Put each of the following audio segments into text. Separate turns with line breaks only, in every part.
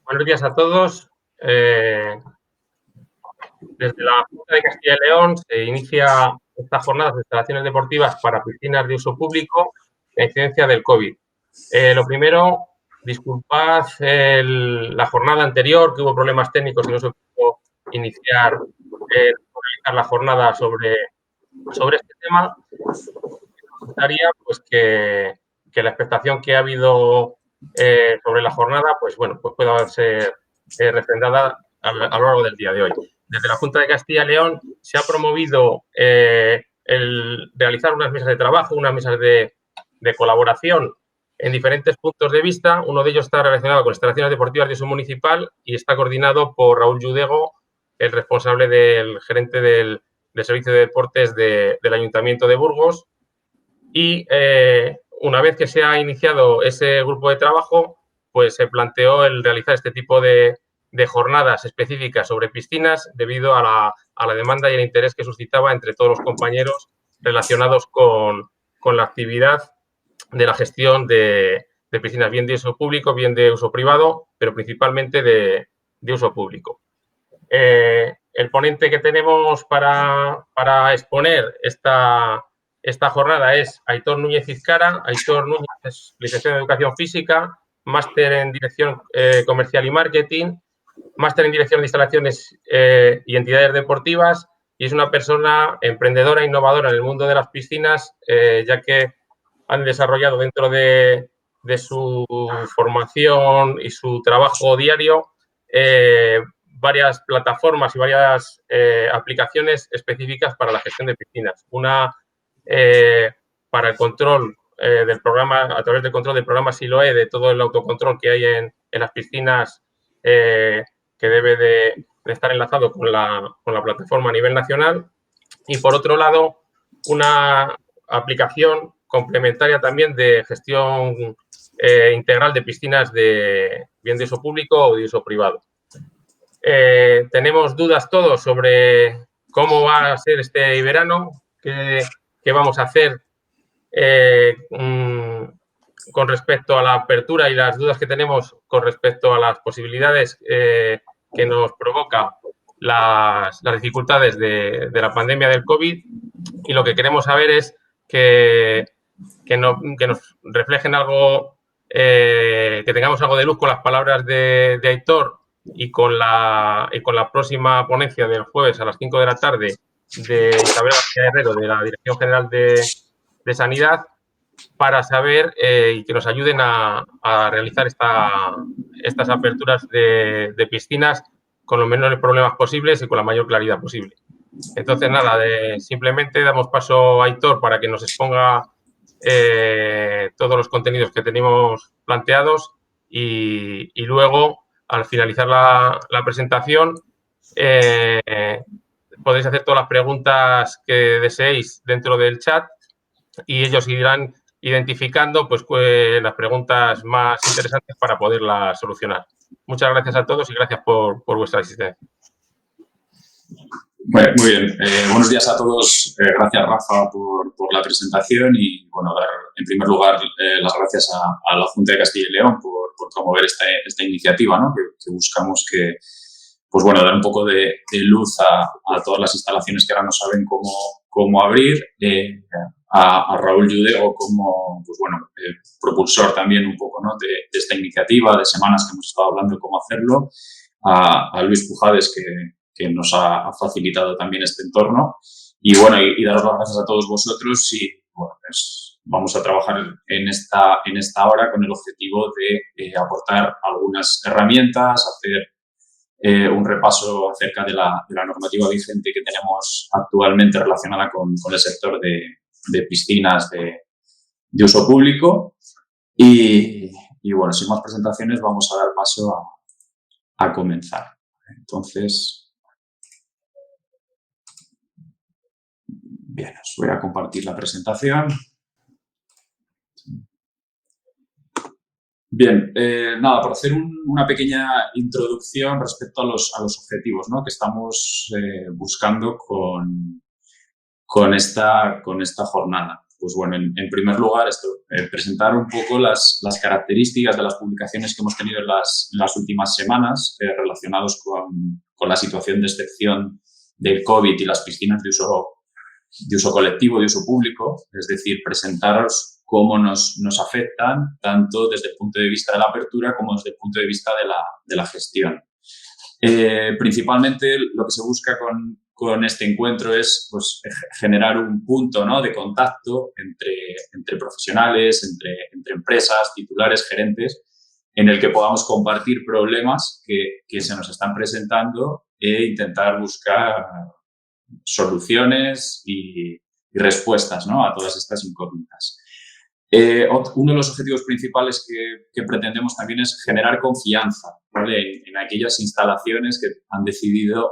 Buenos días a todos. Desde la Junta de Castilla y León se inicia esta jornada de instalaciones deportivas para piscinas de uso público, la incidencia del COVID. Lo primero, disculpad la jornada anterior, que hubo problemas técnicos y no se pudo iniciar la jornada sobre este tema. Me gustaría pues, que la expectación que ha habido sobre la jornada pues pueda ser refrendada a lo largo del día de hoy. Desde la Junta de Castilla y León se ha promovido el realizar unas mesas de trabajo, unas mesas de colaboración en diferentes puntos de vista. Uno de ellos está relacionado con instalaciones deportivas de uso municipal y está coordinado por Raúl Yudego, el responsable del gerente del Servicio de Deportes del Ayuntamiento de Burgos. Y una vez que se ha iniciado ese grupo de trabajo, pues se planteó el realizar este tipo de jornadas específicas sobre piscinas debido a la demanda y el interés que suscitaba entre todos los compañeros relacionados con la actividad de la gestión de piscinas, bien de uso público, bien de uso privado, pero principalmente de uso público. El ponente que tenemos para exponer esta jornada es Aitor Núñez Izcara. Aitor Núñez es licenciado en Educación Física, máster en Dirección Comercial y Marketing, máster en Dirección de Instalaciones y Entidades Deportivas, y es una persona emprendedora e innovadora en el mundo de las piscinas, ya que han desarrollado dentro de su formación y su trabajo diario varias plataformas y varias aplicaciones específicas para la gestión de piscinas. Una para el control del programa, a través del control del programa Siloe, de todo el autocontrol que hay en las piscinas, que debe de estar enlazado con la plataforma a nivel nacional. Y por otro lado, una aplicación complementaria también de gestión integral de piscinas bien de uso público o de uso privado. Tenemos dudas todos sobre cómo va a ser este verano, qué vamos a hacer con respecto a la apertura, y las dudas que tenemos con respecto a las posibilidades que nos provoca las dificultades de la pandemia del COVID, y lo que queremos saber es que nos reflejen algo, que tengamos algo de luz con las palabras de Aitor y con la próxima ponencia del jueves a las 5 de la tarde de Isabel García Herrero, de la Dirección General de Sanidad, para saber y que nos ayuden a realizar estas aperturas de piscinas con los menores problemas posibles y con la mayor claridad posible. Entonces, nada, simplemente damos paso a Aitor para que nos exponga todos los contenidos que tenemos planteados, y luego, al finalizar la presentación, podéis hacer todas las preguntas que deseéis dentro del chat, y ellos irán identificando pues las preguntas más interesantes para poderlas solucionar. Muchas gracias a todos y gracias por vuestra asistencia.
Bueno, muy bien. Buenos días a todos. Gracias, Rafa, por la presentación, y, bueno, dar en primer lugar las gracias a la Junta de Castilla y León por promover esta iniciativa, ¿no? que buscamos pues bueno, dar un poco de luz a todas las instalaciones que ahora no saben cómo abrir, a Raúl Yudego como, pues bueno, propulsor también un poco, ¿no? de esta iniciativa, de semanas que hemos estado hablando de cómo hacerlo, a Luis Pujades, que nos ha facilitado también este entorno, y bueno, y daros las gracias a todos vosotros, y bueno, pues vamos a trabajar en esta hora con el objetivo de aportar algunas herramientas, hacer un repaso acerca de la normativa vigente que tenemos actualmente relacionada con el sector de piscinas de uso público, y bueno, sin más presentaciones vamos a dar paso a comenzar. Entonces, bien, os voy a compartir la presentación. Bien, nada, por hacer una pequeña introducción respecto a los objetivos, ¿no? que estamos buscando con esta jornada. pues bueno, en primer lugar, presentar un poco las características de las publicaciones que hemos tenido en las últimas semanas relacionados con la situación de excepción del COVID y las piscinas de uso colectivo, de uso público, es decir, presentaros cómo nos afectan tanto desde el punto de vista de la apertura como desde el punto de vista de la gestión. Principalmente lo que se busca con este encuentro es pues, generar un punto, ¿no?, de contacto entre profesionales, entre empresas, titulares, gerentes, en el que podamos compartir problemas que se nos están presentando e intentar buscar soluciones y respuestas, ¿no?, a todas estas incógnitas. Uno de los objetivos principales que pretendemos también es generar confianza, ¿vale?, en aquellas instalaciones que han decidido,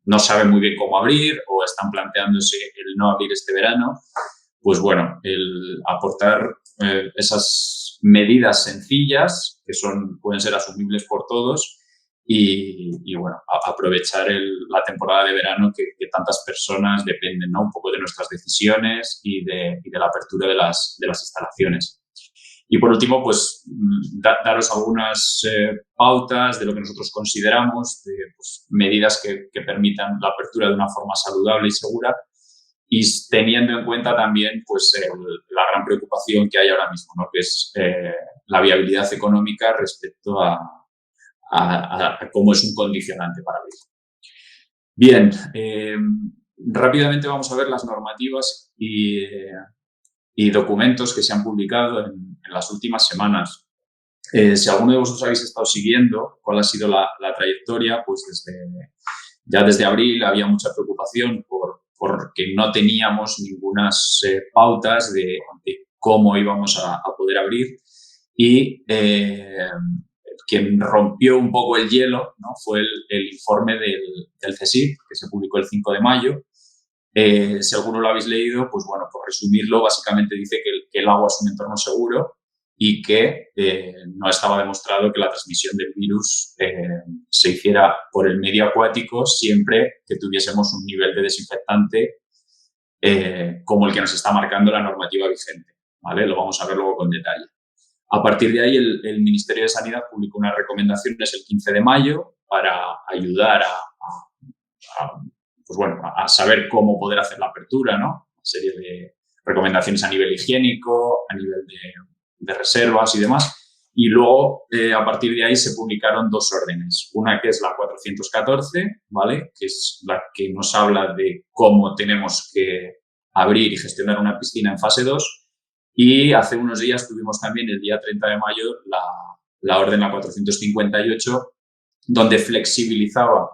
no saben muy bien cómo abrir o están planteándose el no abrir este verano. Pues bueno, el aportar esas medidas sencillas que pueden ser asumibles por todos y bueno, aprovechar la temporada de verano que tantas personas dependen, ¿no?, un poco de nuestras decisiones y de la apertura de las instalaciones. Y por último, pues daros algunas pautas de lo que nosotros consideramos, de pues, medidas que permitan la apertura de una forma saludable y segura, y teniendo en cuenta también pues, la gran preocupación que hay ahora mismo, ¿no?, que es la viabilidad económica respecto a cómo es un condicionante para abrir. Bien, rápidamente vamos a ver las normativas y documentos que se han publicado en las últimas semanas. Si alguno de vosotros habéis estado siguiendo cuál ha sido la trayectoria, pues ya desde abril había mucha preocupación porque no teníamos ninguna pautas de cómo íbamos a poder abrir y quien rompió un poco el hielo, ¿no?, fue el informe del CSIC, que se publicó el 5 de mayo. Si alguno lo habéis leído, pues bueno, por resumirlo, básicamente dice que el agua es un entorno seguro y que no estaba demostrado que la transmisión del virus se hiciera por el medio acuático siempre que tuviésemos un nivel de desinfectante como el que nos está marcando la normativa vigente, ¿vale? Lo vamos a ver luego con detalle. A partir de ahí, el Ministerio de Sanidad publicó unas recomendaciones el 15 de mayo para ayudar pues bueno, a saber cómo poder hacer la apertura, ¿no? Una serie de recomendaciones a nivel higiénico, a nivel de reservas y demás. Y luego, a partir de ahí, se publicaron dos órdenes. Una que es la 414, ¿vale?, que es la que nos habla de cómo tenemos que abrir y gestionar una piscina en fase 2. Y hace unos días tuvimos también, el día 30 de mayo, la orden, la 458, donde flexibilizaba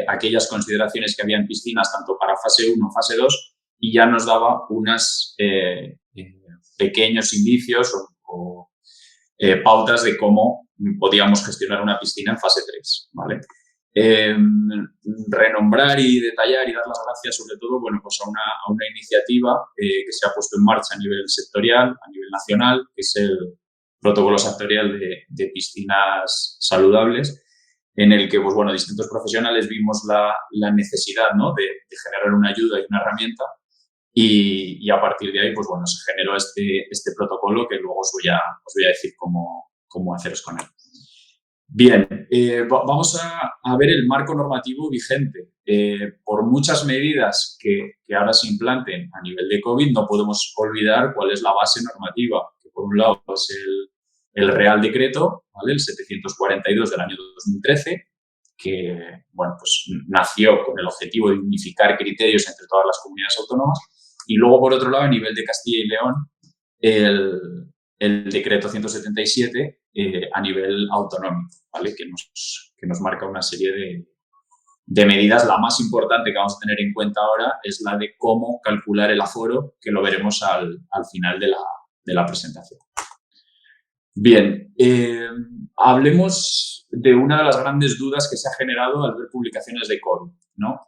aquellas consideraciones que había en piscinas, tanto para fase 1 o fase 2, y ya nos daba unos pequeños indicios o pautas de cómo podíamos gestionar una piscina en fase 3, ¿vale? Renombrar y detallar y dar las gracias sobre todo, bueno, pues a una iniciativa que se ha puesto en marcha a nivel sectorial, a nivel nacional, que es el protocolo sectorial de piscinas saludables, en el que, pues bueno, distintos profesionales vimos la necesidad, ¿no?, de generar una ayuda y una herramienta y a partir de ahí, pues bueno, se generó este protocolo que luego os voy a decir cómo haceros con él. Bien, vamos a ver el marco normativo vigente. Por muchas medidas que ahora se implanten a nivel de COVID, no podemos olvidar cuál es la base normativa, que por un lado es el Real Decreto, ¿vale?, el 742 del año 2013, que bueno, pues nació con el objetivo de unificar criterios entre todas las comunidades autónomas, y luego, por otro lado, a nivel de Castilla y León, el decreto 177 a nivel autonómico, ¿vale?, que nos marca una serie de medidas. La más importante que vamos a tener en cuenta ahora es la de cómo calcular el aforo, que lo veremos al final de la presentación. Bien, hablemos de una de las grandes dudas que se ha generado al ver publicaciones de COVID, ¿no?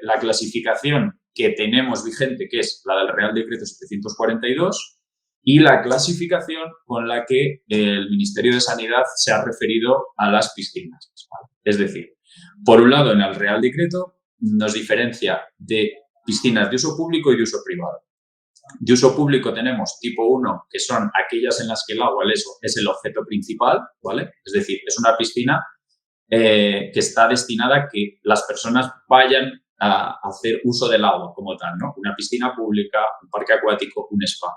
La clasificación que tenemos vigente, que es la del Real Decreto 742, y la clasificación con la que el Ministerio de Sanidad se ha referido a las piscinas, ¿vale? Es decir, por un lado, en el Real Decreto nos diferencia de piscinas de uso público y de uso privado. De uso público tenemos tipo 1, que son aquellas en las que el agua es el objeto principal, ¿vale? Es decir, es una piscina que está destinada a que las personas vayan a hacer uso del agua como tal, ¿no? Una piscina pública, un parque acuático, un spa.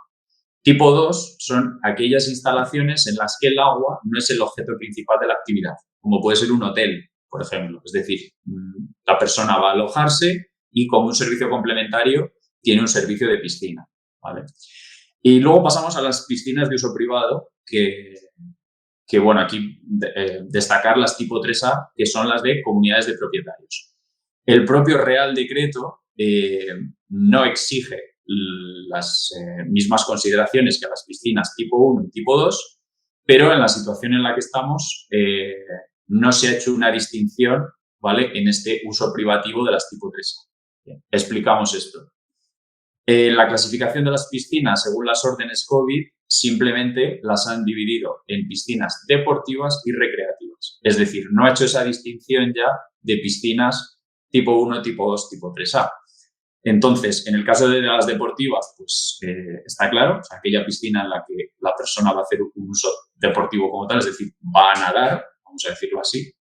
Tipo 2 son aquellas instalaciones en las que el agua no es el objeto principal de la actividad, como puede ser un hotel, por ejemplo. Es decir, la persona va a alojarse y como un servicio complementario tiene un servicio de piscina, ¿vale? Y luego pasamos a las piscinas de uso privado, que bueno, aquí destacar las tipo 3A, que son las de comunidades de propietarios. El propio Real Decreto no exige las mismas consideraciones que a las piscinas tipo 1 y tipo 2, pero en la situación en la que estamos no se ha hecho una distinción, ¿vale?, en este uso privativo de las tipo 3A. Bien, explicamos esto. La clasificación de las piscinas, según las órdenes COVID, simplemente las han dividido en piscinas deportivas y recreativas. Es decir, no ha hecho esa distinción ya de piscinas tipo 1, tipo 2, tipo 3A. Entonces, en el caso de las deportivas, pues está claro, o sea, aquella piscina en la que la persona va a hacer un uso deportivo como tal, es decir, va a nadar, vamos a decirlo así.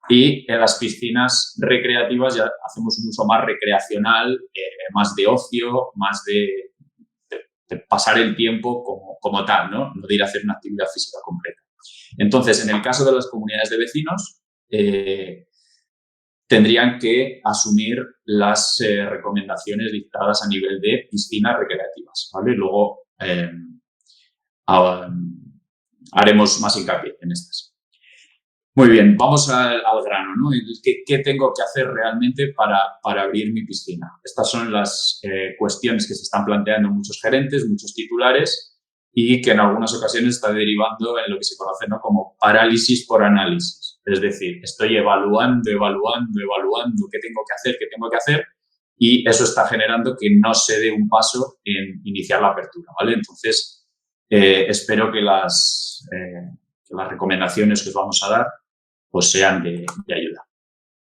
Y en las piscinas recreativas ya hacemos un uso más recreacional, más de ocio, más de pasar el tiempo como tal, ¿no? No de ir a hacer una actividad física completa. Entonces, en el caso de las comunidades de vecinos, tendrían que asumir las recomendaciones dictadas a nivel de piscinas recreativas, ¿vale? Luego haremos más hincapié en estas. Muy bien, vamos al grano, ¿no? ¿Qué tengo que hacer realmente para abrir mi piscina? Estas son las cuestiones que se están planteando muchos gerentes, muchos titulares y que en algunas ocasiones está derivando en lo que se conoce, ¿no?, como parálisis por análisis. Es decir, estoy evaluando qué tengo que hacer y eso está generando que no se dé un paso en iniciar la apertura, ¿vale? Entonces, espero que las recomendaciones que os vamos a dar pues sean de ayuda.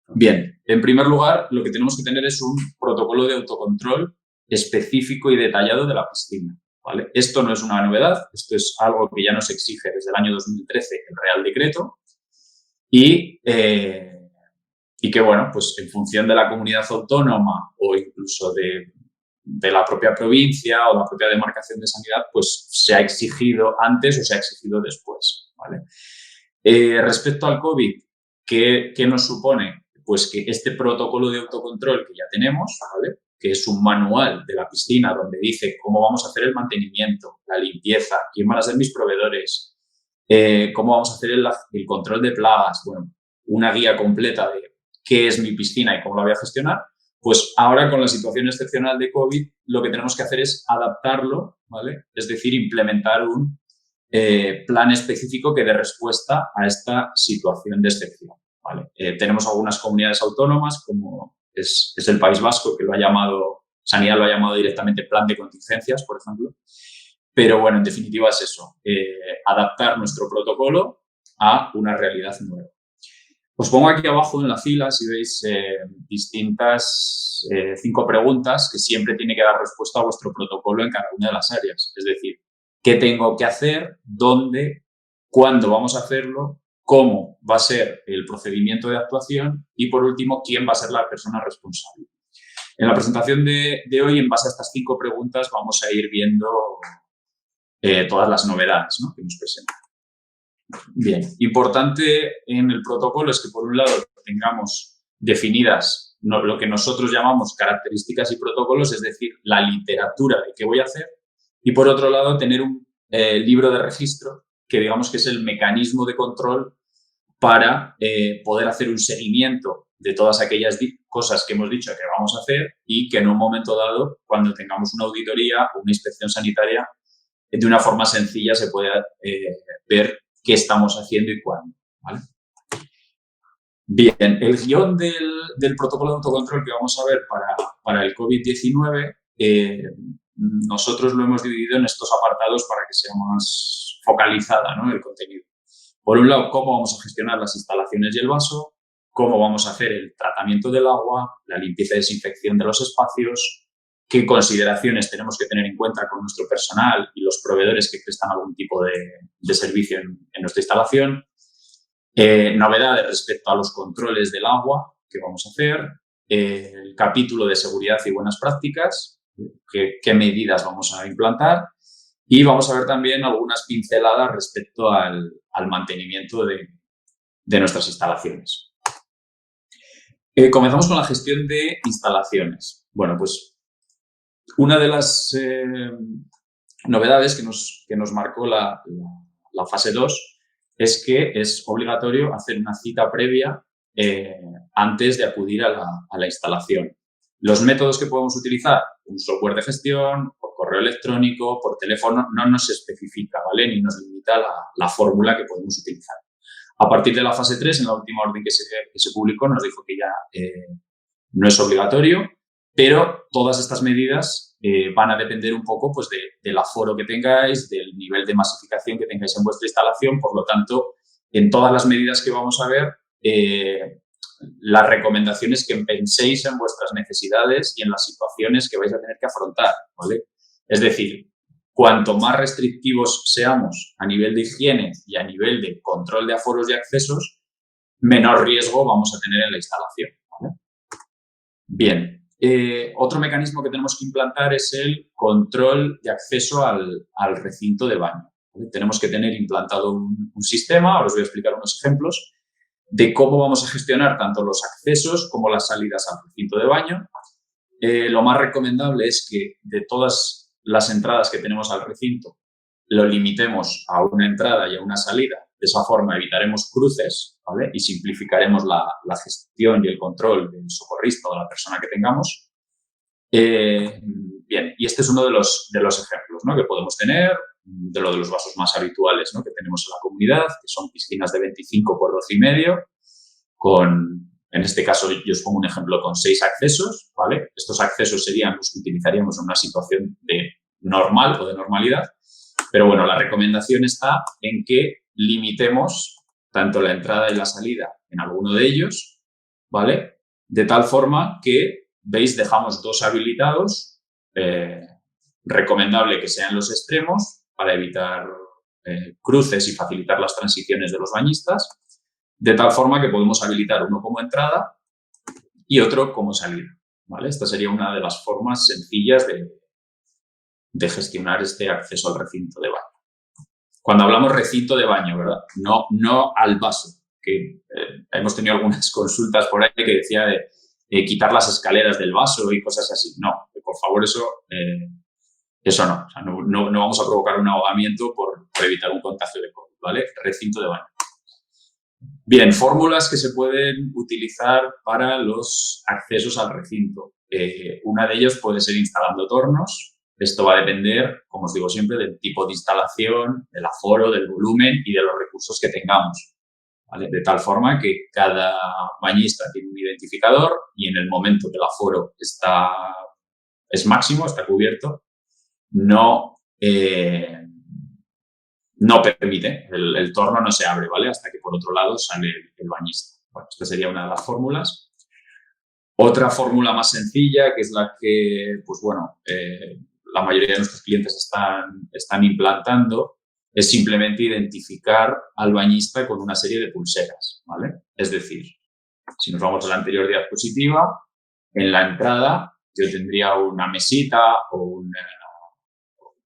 Bien, en primer lugar, lo que tenemos que tener es un protocolo de autocontrol específico y detallado de la piscina, ¿vale? Esto no es una novedad, esto es algo que ya nos exige desde el año 2013 el Real Decreto y que, bueno, pues en función de la comunidad autónoma o incluso de la propia provincia o la propia demarcación de sanidad, pues se ha exigido antes o se ha exigido después, ¿vale? Respecto al COVID, ¿qué nos supone? Pues que este protocolo de autocontrol que ya tenemos, ¿vale?, que es un manual de la piscina donde dice cómo vamos a hacer el mantenimiento, la limpieza, quién van a ser mis proveedores, cómo vamos a hacer el control de plagas, bueno, una guía completa de qué es mi piscina y cómo la voy a gestionar, pues ahora con la situación excepcional de COVID lo que tenemos que hacer es adaptarlo, ¿vale? Es decir, implementar un plan específico que dé respuesta a esta situación de excepción, ¿vale? Tenemos algunas comunidades autónomas, como es el País Vasco, que Sanidad lo ha llamado directamente plan de contingencias, por ejemplo. Pero bueno, en definitiva es eso, adaptar nuestro protocolo a una realidad nueva. Os pongo aquí abajo en la fila, si veis, distintas 5 preguntas que siempre tiene que dar respuesta a vuestro protocolo en cada una de las áreas. Es decir, ¿qué tengo que hacer? ¿Dónde? ¿Cuándo vamos a hacerlo? ¿Cómo va a ser el procedimiento de actuación? Y, por último, ¿quién va a ser la persona responsable? En la presentación de hoy, en base a estas 5 preguntas, vamos a ir viendo todas las novedades, ¿no?, que nos presentan. Bien, importante en el protocolo es que, por un lado, tengamos definidas lo que nosotros llamamos características y protocolos, es decir, la literatura de qué voy a hacer, y, por otro lado, tener un libro de registro que digamos que es el mecanismo de control para poder hacer un seguimiento de todas aquellas cosas que hemos dicho que vamos a hacer y que en un momento dado, cuando tengamos una auditoría o una inspección sanitaria, de una forma sencilla se pueda ver qué estamos haciendo y cuándo, ¿vale? Bien, el guión del protocolo de autocontrol que vamos a ver para el COVID-19, nosotros lo hemos dividido en estos apartados para que sea más focalizada, ¿no?, el contenido. Por un lado, cómo vamos a gestionar las instalaciones y el vaso, cómo vamos a hacer el tratamiento del agua, la limpieza y desinfección de los espacios, qué consideraciones tenemos que tener en cuenta con nuestro personal y los proveedores que prestan algún tipo de servicio en nuestra instalación. Novedades respecto a los controles del agua que vamos a hacer. El capítulo de seguridad y buenas prácticas, qué medidas vamos a implantar. Y vamos a ver también algunas pinceladas respecto al mantenimiento de nuestras instalaciones. Comenzamos con la gestión de instalaciones. Bueno, pues una de las novedades que nos marcó la fase 2 es que es obligatorio hacer una cita previa antes de acudir a la instalación. Los métodos que podemos utilizar, un software de gestión, por correo electrónico, por teléfono, no nos especifica, ¿vale? Ni nos limita la fórmula que podemos utilizar. A partir de la fase 3, en la última orden que se publicó, nos dijo que ya no es obligatorio, pero todas estas medidas van a depender un poco pues, del aforo que tengáis, del nivel de masificación que tengáis en vuestra instalación. Por lo tanto, en todas las medidas que vamos a ver, las recomendaciones que penséis en vuestras necesidades y en las situaciones que vais a tener que afrontar, ¿vale? Es decir, cuanto más restrictivos seamos a nivel de higiene y a nivel de control de aforos y accesos, menor riesgo vamos a tener en la instalación, ¿vale? Bien, otro mecanismo que tenemos que implantar es el control de acceso al recinto de baño, ¿vale? Tenemos que tener implantado un sistema, ahora os voy a explicar unos ejemplos, de cómo vamos a gestionar tanto los accesos como las salidas al recinto de baño. Lo más recomendable es que de todas las entradas que tenemos al recinto lo limitemos a una entrada y a una salida. De esa forma evitaremos cruces, ¿vale? Y simplificaremos la gestión y el control del socorrista o de la persona que tengamos. Bien, y este es uno de los ejemplos, ¿no? Que podemos tener, de los vasos más habituales, ¿no? Que tenemos en la comunidad, que son piscinas de 25 por 12,5, en este caso yo os pongo un ejemplo con 6 accesos, ¿vale? Estos accesos serían los que utilizaríamos en una situación de normal o de normalidad, pero bueno, la recomendación está en que limitemos tanto la entrada y la salida en alguno de ellos, ¿vale? De tal forma que, veis, dejamos 2 habilitados, recomendable que sean los extremos para evitar cruces y facilitar las transiciones de los bañistas, de tal forma que podemos habilitar uno como entrada y otro como salida, ¿vale? Esta sería una de las formas sencillas de gestionar este acceso al recinto de baño. Cuando hablamos recinto de baño, ¿verdad? No al vaso, que hemos tenido algunas consultas por ahí que decía de quitar las escaleras del vaso y cosas así. No, por favor, eso no. O sea, no vamos a provocar un ahogamiento por evitar un contagio de COVID, ¿vale? Recinto de baño. Bien, fórmulas que se pueden utilizar para los accesos al recinto. Una de ellas puede ser instalando tornos. Esto va a depender, como os digo siempre, del tipo de instalación, del aforo, del volumen y de los recursos que tengamos, ¿vale? De tal forma que cada bañista tiene un identificador y en el momento que el aforo es máximo, está cubierto, no permite, el torno no se abre, ¿vale? Hasta que por otro lado sale el bañista. Bueno, esta sería una de las fórmulas. Otra fórmula más sencilla, que es la que, pues bueno, la mayoría de nuestros clientes están implantando, es simplemente identificar al bañista con una serie de pulseras, ¿vale? Es decir, si nos vamos a la anterior diapositiva, en la entrada yo tendría una mesita o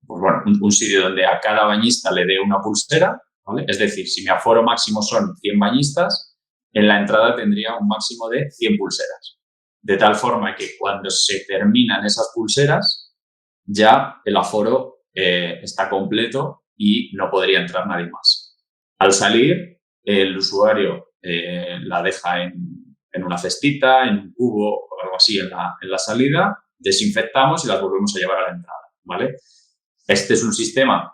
un sitio donde a cada bañista le dé una pulsera, ¿vale? Es decir, si mi aforo máximo son 100 bañistas, en la entrada tendría un máximo de 100 pulseras. De tal forma que cuando se terminan esas pulseras, ya el aforo está completo y no podría entrar nadie más. Al salir, el usuario la deja en una cestita, en un cubo o algo así en la salida, desinfectamos y las volvemos a llevar a la entrada, ¿vale? Este es un sistema,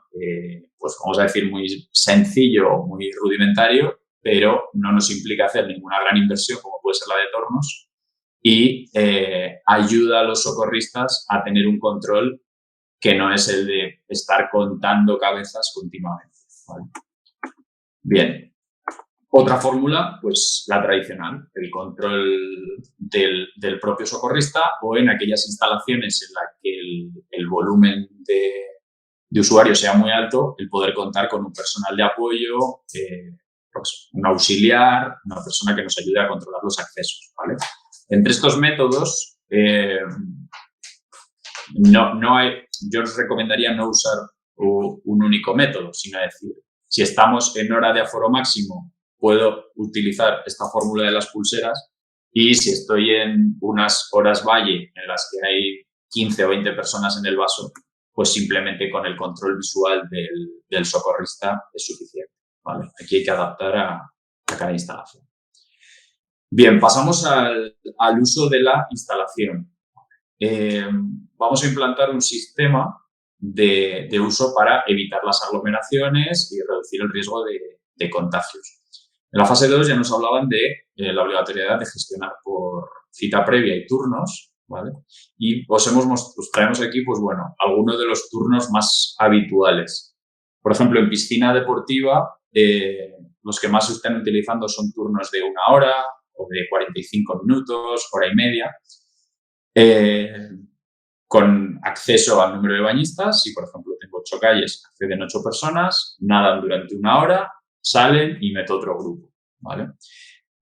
pues vamos a decir, muy sencillo, muy rudimentario, pero no nos implica hacer ninguna gran inversión como puede ser la de tornos y ayuda a los socorristas a tener un control que no es el de estar contando cabezas continuamente, ¿vale? Bien. Otra fórmula, pues la tradicional, el control del propio socorrista, o en aquellas instalaciones en las que el volumen de usuarios sea muy alto, el poder contar con un personal de apoyo, pues, un auxiliar, una persona que nos ayude a controlar los accesos, ¿vale? Entre estos métodos, yo os recomendaría no usar un único método, sino decir, si estamos en hora de aforo máximo, puedo utilizar esta fórmula de las pulseras, y si estoy en unas horas valle en las que hay 15 o 20 personas en el vaso, pues simplemente con el control visual del socorrista es suficiente, ¿vale? Aquí hay que adaptar a cada instalación. Bien, pasamos al uso de la instalación. Vamos a implantar un sistema de uso para evitar las aglomeraciones y reducir el riesgo de contagios. En la fase 2 ya nos hablaban de la obligatoriedad de gestionar por cita previa y turnos, ¿vale? Y os traemos aquí, pues bueno, algunos de los turnos más habituales. Por ejemplo, en piscina deportiva, los que más se están utilizando son turnos de 1 hora o de 45 minutos, hora y media, con acceso al número de bañistas. Si, por ejemplo, tengo 8 calles, acceden 8 personas, nadan durante 1 hora, salen y meto otro grupo, ¿vale?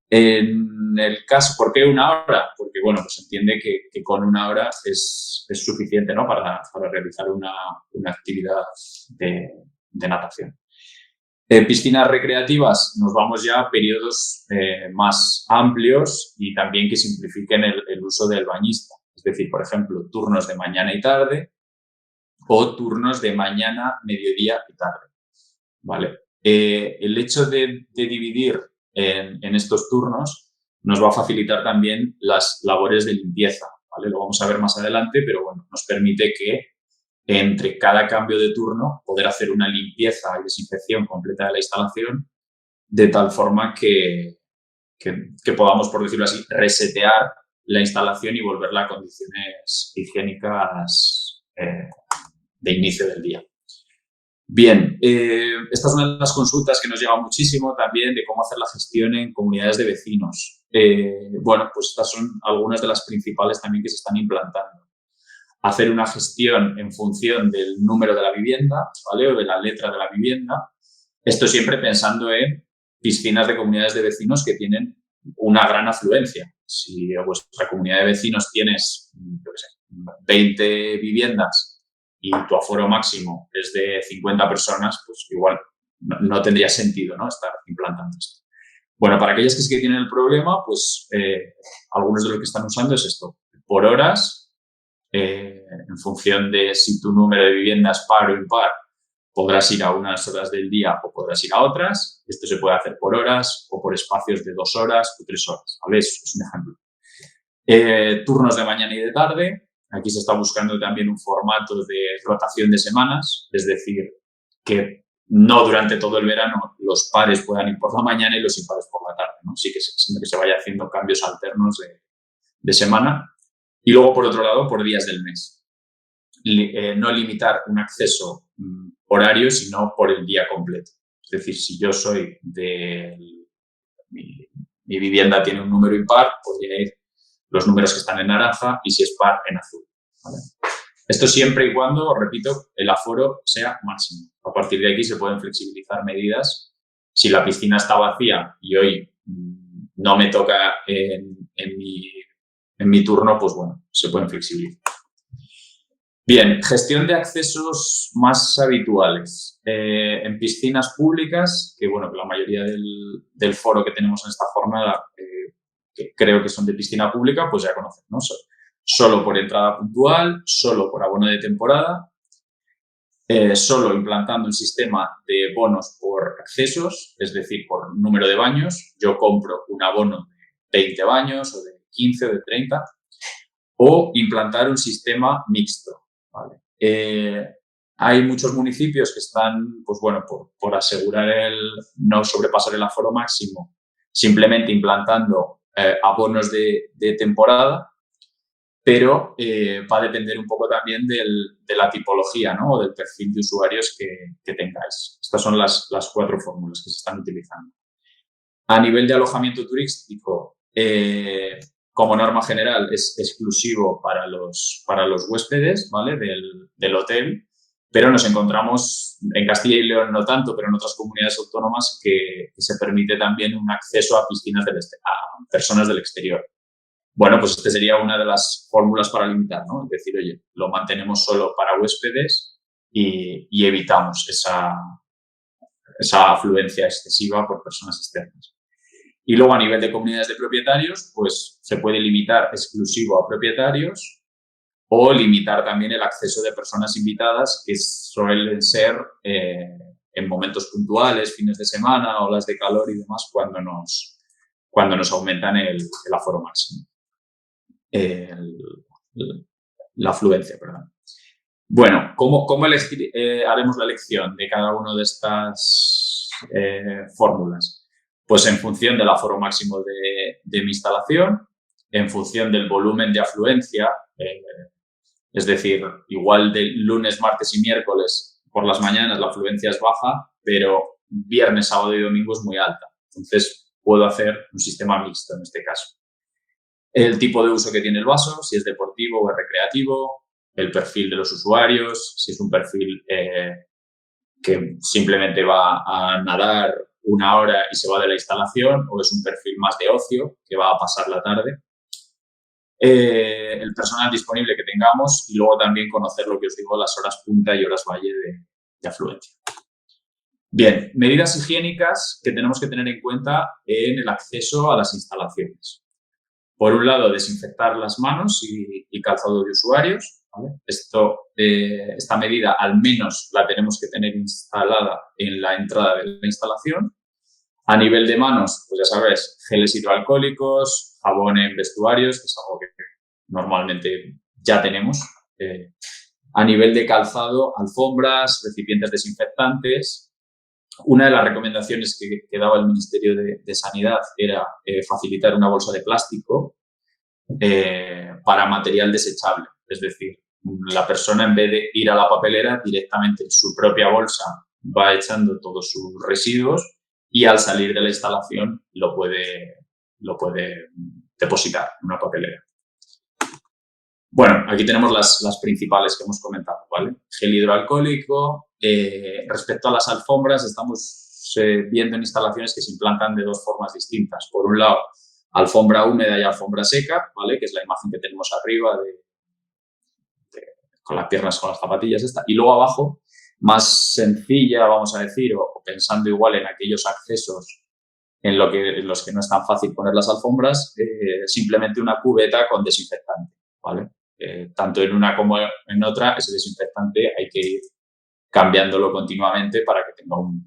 En el caso, ¿por qué 1 hora? Porque, bueno, pues se entiende que con 1 hora es suficiente, ¿no? Para realizar una actividad de natación. En piscinas recreativas nos vamos ya a periodos más amplios y también que simplifiquen el uso del bañista. Es decir, por ejemplo, turnos de mañana y tarde o turnos de mañana, mediodía y tarde, ¿vale? El hecho de dividir en estos turnos nos va a facilitar también las labores de limpieza, ¿vale? Lo vamos a ver más adelante, pero bueno, nos permite que entre cada cambio de turno poder hacer una limpieza y desinfección completa de la instalación, de tal forma que podamos, por decirlo así, resetear la instalación y volverla a condiciones higiénicas de inicio del día. Bien, esta es una de las consultas que nos lleva muchísimo también, de cómo hacer la gestión en comunidades de vecinos. Bueno, pues estas son algunas de las principales también que se están implantando. Hacer una gestión en función del número de la vivienda, ¿vale? O de la letra de la vivienda. Esto siempre pensando en piscinas de comunidades de vecinos que tienen una gran afluencia. Si en vuestra comunidad de vecinos tienes, yo qué sé, 20 viviendas y tu aforo máximo es de 50 personas, pues igual no tendría sentido, ¿no?, estar implantando esto. Bueno, para aquellas que sí que tienen el problema, pues algunos de los que están usando es esto, por horas, en función de si tu número de viviendas par o impar, podrás ir a unas horas del día o podrás ir a otras. Esto se puede hacer por horas o por espacios de 2 horas o 3 horas, ¿vale? Eso es un ejemplo. Turnos de mañana y de tarde. Aquí se está buscando también un formato de rotación de semanas, es decir, que no durante todo el verano los pares puedan ir por la mañana y los impares por la tarde, ¿no? Sí que se vaya haciendo cambios alternos de semana. Y luego, por otro lado, por días del mes. No limitar un acceso horario, sino por el día completo. Es decir, si yo soy mi vivienda tiene un número impar, podría ir los números que están en naranja y si es par, en azul, ¿vale? Esto siempre y cuando, repito, el aforo sea máximo. A partir de aquí se pueden flexibilizar medidas. Si la piscina está vacía y hoy no me toca en mi turno, pues bueno, se pueden flexibilizar. Bien, gestión de accesos más habituales. En piscinas públicas, que bueno, que la mayoría del foro que tenemos en esta jornada, que creo que son de piscina pública, pues ya conocen, ¿no? Solo por entrada puntual, solo por abono de temporada, solo implantando un sistema de bonos por accesos, es decir, por número de baños. Yo compro un abono de 20 baños o de 15 o de 30, o implantar un sistema mixto, ¿vale? Hay muchos municipios que están, pues bueno, por asegurar no sobrepasar el aforo máximo, simplemente implantando abonos de temporada, pero va a depender un poco también de la tipología, ¿no?, o del perfil de usuarios que tengáis. Estas son las 4 fórmulas que se están utilizando. A nivel de alojamiento turístico, como norma general, es exclusivo para los huéspedes, ¿vale? Del hotel, pero nos encontramos, en Castilla y León no tanto, pero en otras comunidades autónomas que se permite también un acceso a piscinas a personas del exterior. Bueno, pues este sería una de las fórmulas para limitar, ¿no? Es decir, oye, lo mantenemos solo para huéspedes y evitamos esa afluencia excesiva por personas externas. Y luego, a nivel de comunidades de propietarios, pues se puede limitar exclusivo a propietarios o limitar también el acceso de personas invitadas, que suelen ser en momentos puntuales, fines de semana, olas de calor y demás, cuando nos aumentan el aforo máximo. La afluencia, perdón. Bueno, ¿cómo haremos la elección de cada una de estas fórmulas? Pues en función del aforo máximo de mi instalación, en función del volumen de afluencia, es decir, igual de lunes, martes y miércoles por las mañanas la afluencia es baja, pero viernes, sábado y domingo es muy alta. Entonces, puedo hacer un sistema mixto en este caso. El tipo de uso que tiene el vaso, si es deportivo o es recreativo, el perfil de los usuarios, si es un perfil que simplemente va a nadar una hora y se va de la instalación, o es un perfil más de ocio, que va a pasar la tarde. El personal disponible que tengamos y luego también conocer lo que os digo, las horas punta y horas valle de afluencia. Bien, medidas higiénicas que tenemos que tener en cuenta en el acceso a las instalaciones. Por un lado, desinfectar las manos y calzado de usuarios, ¿vale? Esta medida al menos la tenemos que tener instalada en la entrada de la instalación. A nivel de manos, pues ya sabes, geles hidroalcohólicos, jabón en vestuarios, que es algo que normalmente ya tenemos. A nivel de calzado, alfombras, recipientes desinfectantes. Una de las recomendaciones que daba el Ministerio de Sanidad era facilitar una bolsa de plástico para material desechable. Es decir, la persona, en vez de ir a la papelera, directamente en su propia bolsa va echando todos sus residuos y al salir de la instalación lo puede depositar en una papelera. Bueno, aquí tenemos las principales que hemos comentado, ¿vale? Gel hidroalcohólico. Respecto a las alfombras, estamos viendo en instalaciones que se implantan de dos formas distintas. Por un lado, alfombra húmeda y alfombra seca, ¿vale? Que es la imagen que tenemos arriba con las piernas, con las zapatillas esta. Y luego abajo, más sencilla, vamos a decir, o pensando igual en aquellos accesos en los que no es tan fácil poner las alfombras, simplemente una cubeta con desinfectante, ¿vale? Tanto en una como en otra, ese desinfectante hay que ir cambiándolo continuamente para que tenga un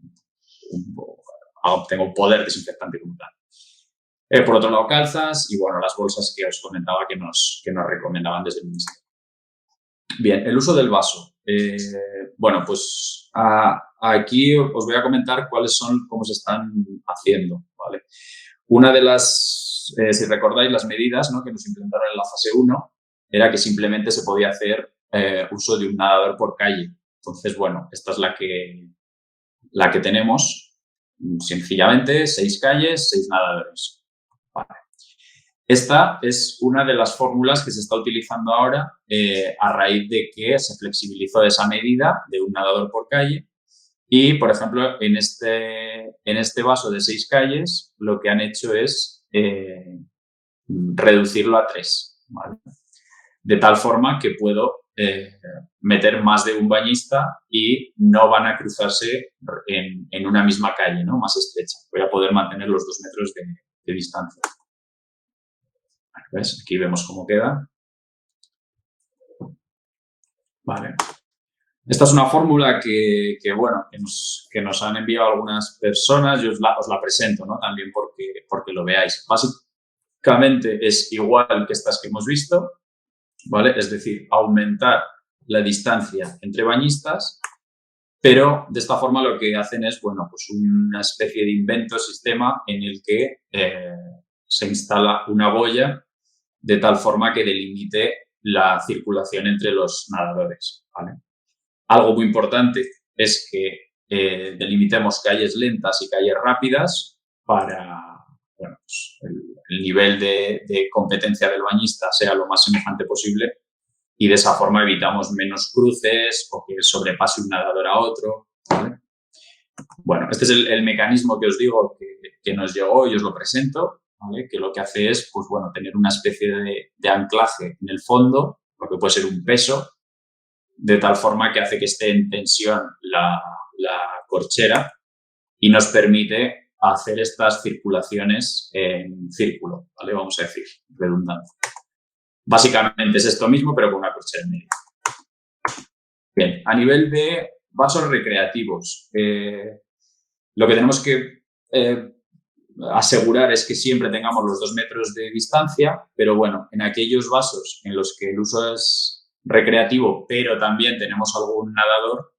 poder desinfectante como tal. Por otro lado, calzas y, bueno, las bolsas que os comentaba que nos recomendaban desde el Ministerio. Bien, el uso del vaso. Bueno, pues aquí os voy a comentar cómo se están haciendo, ¿vale? Una de las, si recordáis, las medidas, ¿no?, que nos implementaron en la fase 1 era que simplemente se podía hacer uso de un nadador por calle. Entonces, bueno, esta es la que tenemos. Sencillamente, 6 calles, 6 nadadores. Vale. Esta es una de las fórmulas que se está utilizando ahora a raíz de que se flexibilizó esa medida de un nadador por calle y, por ejemplo, en este vaso de 6 calles lo que han hecho es reducirlo a 3, ¿vale? De tal forma que puedo meter más de un bañista y no van a cruzarse en una misma calle, ¿no?, más estrecha. Voy a poder mantener los 2 metros de distancia. ¿Ves? Aquí vemos cómo queda. Vale. Esta es una fórmula que nos han enviado algunas personas. Yo os la presento, ¿no?, también porque lo veáis. Básicamente es igual que estas que hemos visto, ¿vale? Es decir, aumentar la distancia entre bañistas, pero de esta forma lo que hacen es, bueno, pues una especie de invento sistema en el que se instala una boya de tal forma que delimite la circulación entre los nadadores, ¿vale? Algo muy importante es que delimitemos calles lentas y calles rápidas para bueno, pues el nivel de competencia del bañista sea lo más semejante posible y de esa forma evitamos menos cruces o que sobrepase un nadador a otro, ¿vale? Bueno, este es el mecanismo que os digo que nos llegó y os lo presento, ¿vale? Que lo que hace es, pues bueno, tener una especie de anclaje en el fondo, lo que puede ser un peso, de tal forma que hace que esté en tensión la corchera y nos permite hacer estas circulaciones en círculo, ¿vale? Vamos a decir, redundante. Básicamente es esto mismo, pero con una corchera en medio. Bien, a nivel de vasos recreativos, lo que tenemos que asegurar es que siempre tengamos los 2 metros de distancia, pero bueno, en aquellos vasos en los que el uso es recreativo, pero también tenemos algún nadador,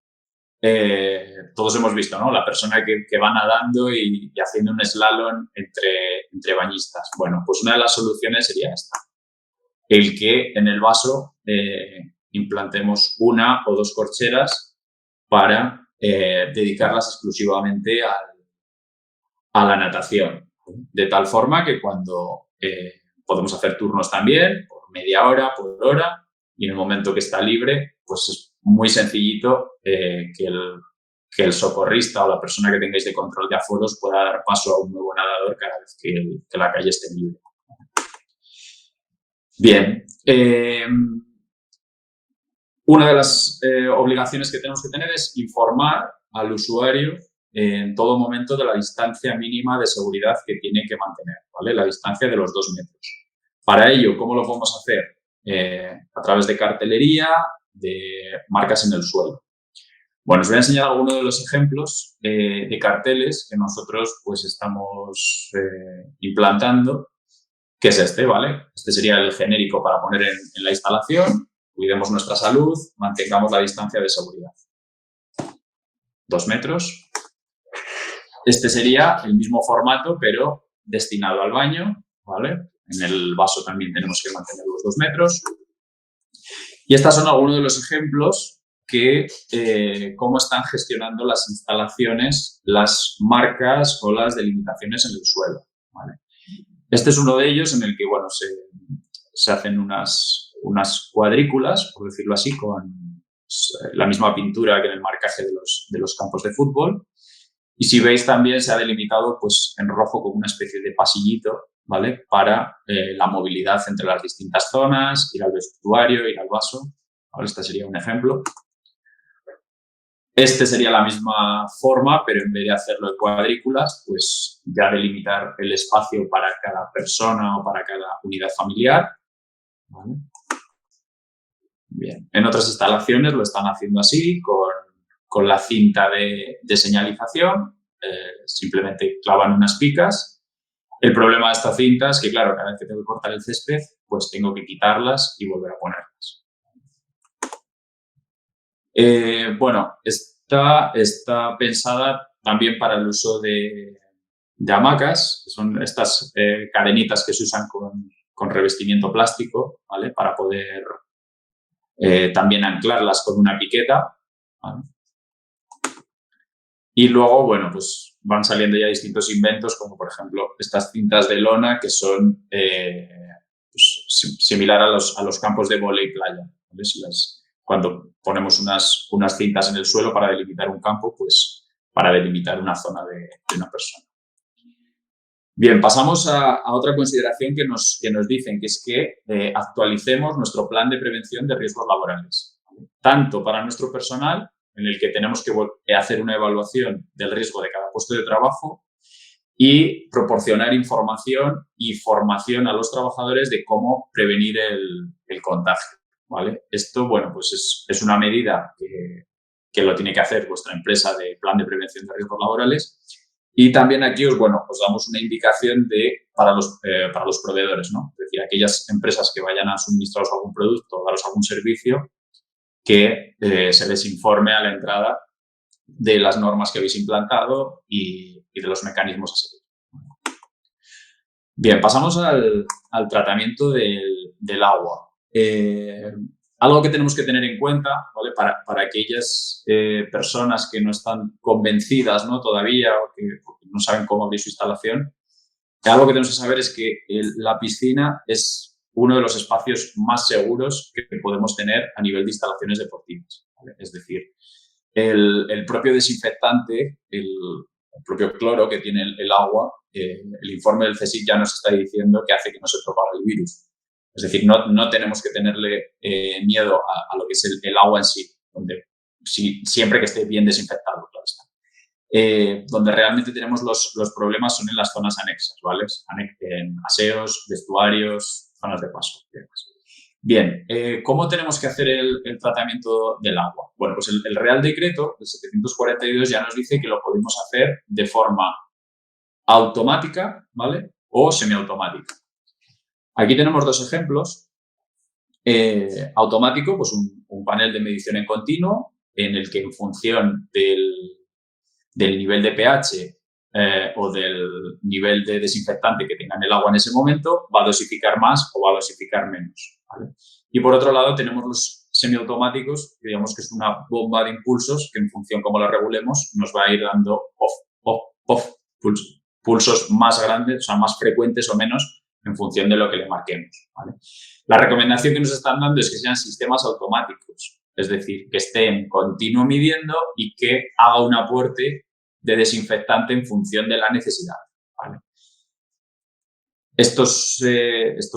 todos hemos visto, ¿no? La persona que va nadando y haciendo un slalom entre bañistas. Bueno, pues una de las soluciones sería esta. El que en el vaso implantemos 1 o 2 corcheras para dedicarlas exclusivamente a la natación. De tal forma que cuando podemos hacer turnos también, por media hora, por hora, y en el momento que está libre, pues es muy sencillito que el socorrista o la persona que tengáis de control de aforos pueda dar paso a un nuevo nadador cada vez que la calle esté libre. Bien. Una de las obligaciones que tenemos que tener es informar al usuario en todo momento de la distancia mínima de seguridad que tiene que mantener, ¿vale? La distancia de los 2 metros. Para ello, ¿cómo lo podemos hacer? A través de cartelería, de marcas en el suelo. Bueno, os voy a enseñar algunos de los ejemplos de carteles que nosotros pues estamos implantando, que es este, ¿vale? Este sería el genérico para poner en la instalación. Cuidemos nuestra salud, mantengamos la distancia de seguridad. 2 metros. Este sería el mismo formato, pero destinado al baño, ¿vale? En el vaso también tenemos que mantener los 2 metros. Y estos son algunos de los ejemplos que cómo están gestionando las instalaciones, las marcas o las delimitaciones en el suelo, ¿vale? Este es uno de ellos en el que, bueno, se hacen unas cuadrículas, por decirlo así, con la misma pintura que en el marcaje de los campos de fútbol. Y si veis también se ha delimitado pues, en rojo como una especie de pasillito, ¿vale? Para la movilidad entre las distintas zonas, ir al vestuario, ir al vaso. ¿Vale? Este sería un ejemplo. Este sería la misma forma, pero en vez de hacerlo en cuadrículas, pues ya delimitar el espacio para cada persona o para cada unidad familiar. ¿Vale? Bien. En otras instalaciones lo están haciendo así, con la cinta de señalización. Simplemente clavan unas picas. El problema de esta cinta es que, claro, cada vez que tengo que cortar el césped, pues tengo que quitarlas y volver a ponerlas. Bueno, esta está pensada también para el uso de hamacas, que son estas cadenitas que se usan con revestimiento plástico, ¿vale? Para poder también anclarlas con una piqueta, ¿vale? Y luego, bueno, pues van saliendo ya distintos inventos, como por ejemplo estas cintas de lona que son pues, similar a los campos de vóley playa, ¿vale? Cuando ponemos unas cintas en el suelo para delimitar un campo, pues para delimitar una zona de una persona. Bien, pasamos a otra consideración que nos dicen, que es que actualicemos nuestro plan de prevención de riesgos laborales, ¿vale? Tanto para nuestro personal, en el que tenemos que hacer una evaluación del riesgo de cada puesto de trabajo y proporcionar información y formación a los trabajadores de cómo prevenir el contagio, ¿vale? Esto, bueno, pues es una medida que lo tiene que hacer vuestra empresa de plan de prevención de riesgos laborales. Y también aquí os damos una indicación para los proveedores, ¿no? Es decir, aquellas empresas que vayan a suministraros algún producto o daros algún servicio, que se les informe a la entrada de las normas que habéis implantado y de los mecanismos a seguir. Bien, pasamos al tratamiento del agua. Algo que tenemos que tener en cuenta, ¿vale? Para aquellas personas que no están convencidas, ¿no? Todavía o que no saben cómo abrir su instalación, algo que tenemos que saber es que la piscina es uno de los espacios más seguros que podemos tener a nivel de instalaciones deportivas, ¿vale? Es decir, el propio desinfectante, el propio cloro que tiene el agua, el informe del CSIC ya nos está diciendo que hace que no se propague el virus. Es decir, no tenemos que tenerle miedo a lo que es el agua en sí, donde siempre que esté bien desinfectado, claro está. Donde realmente tenemos los problemas son en las zonas anexas, ¿vale? En aseos, vestuarios, zonas de paso. Bien, ¿cómo tenemos que hacer el tratamiento del agua? Bueno, pues el Real Decreto del 742 ya nos dice que lo podemos hacer de forma automática, ¿vale? O semiautomática. Aquí tenemos dos ejemplos. Automático, pues un panel de medición en continuo en el que en función del nivel de pH o del nivel de desinfectante que tenga en el agua en ese momento, va a dosificar más o va a dosificar menos, ¿vale? Y por otro lado tenemos los semiautomáticos, que digamos que es una bomba de impulsos que en función como la regulemos nos va a ir dando pulsos más grandes, o sea, más frecuentes o menos en función de lo que le marquemos, ¿vale? La recomendación que nos están dando es que sean sistemas automáticos, es decir, que estén continuo midiendo y que haga un aporte de desinfectante en función de la necesidad, ¿vale? Estos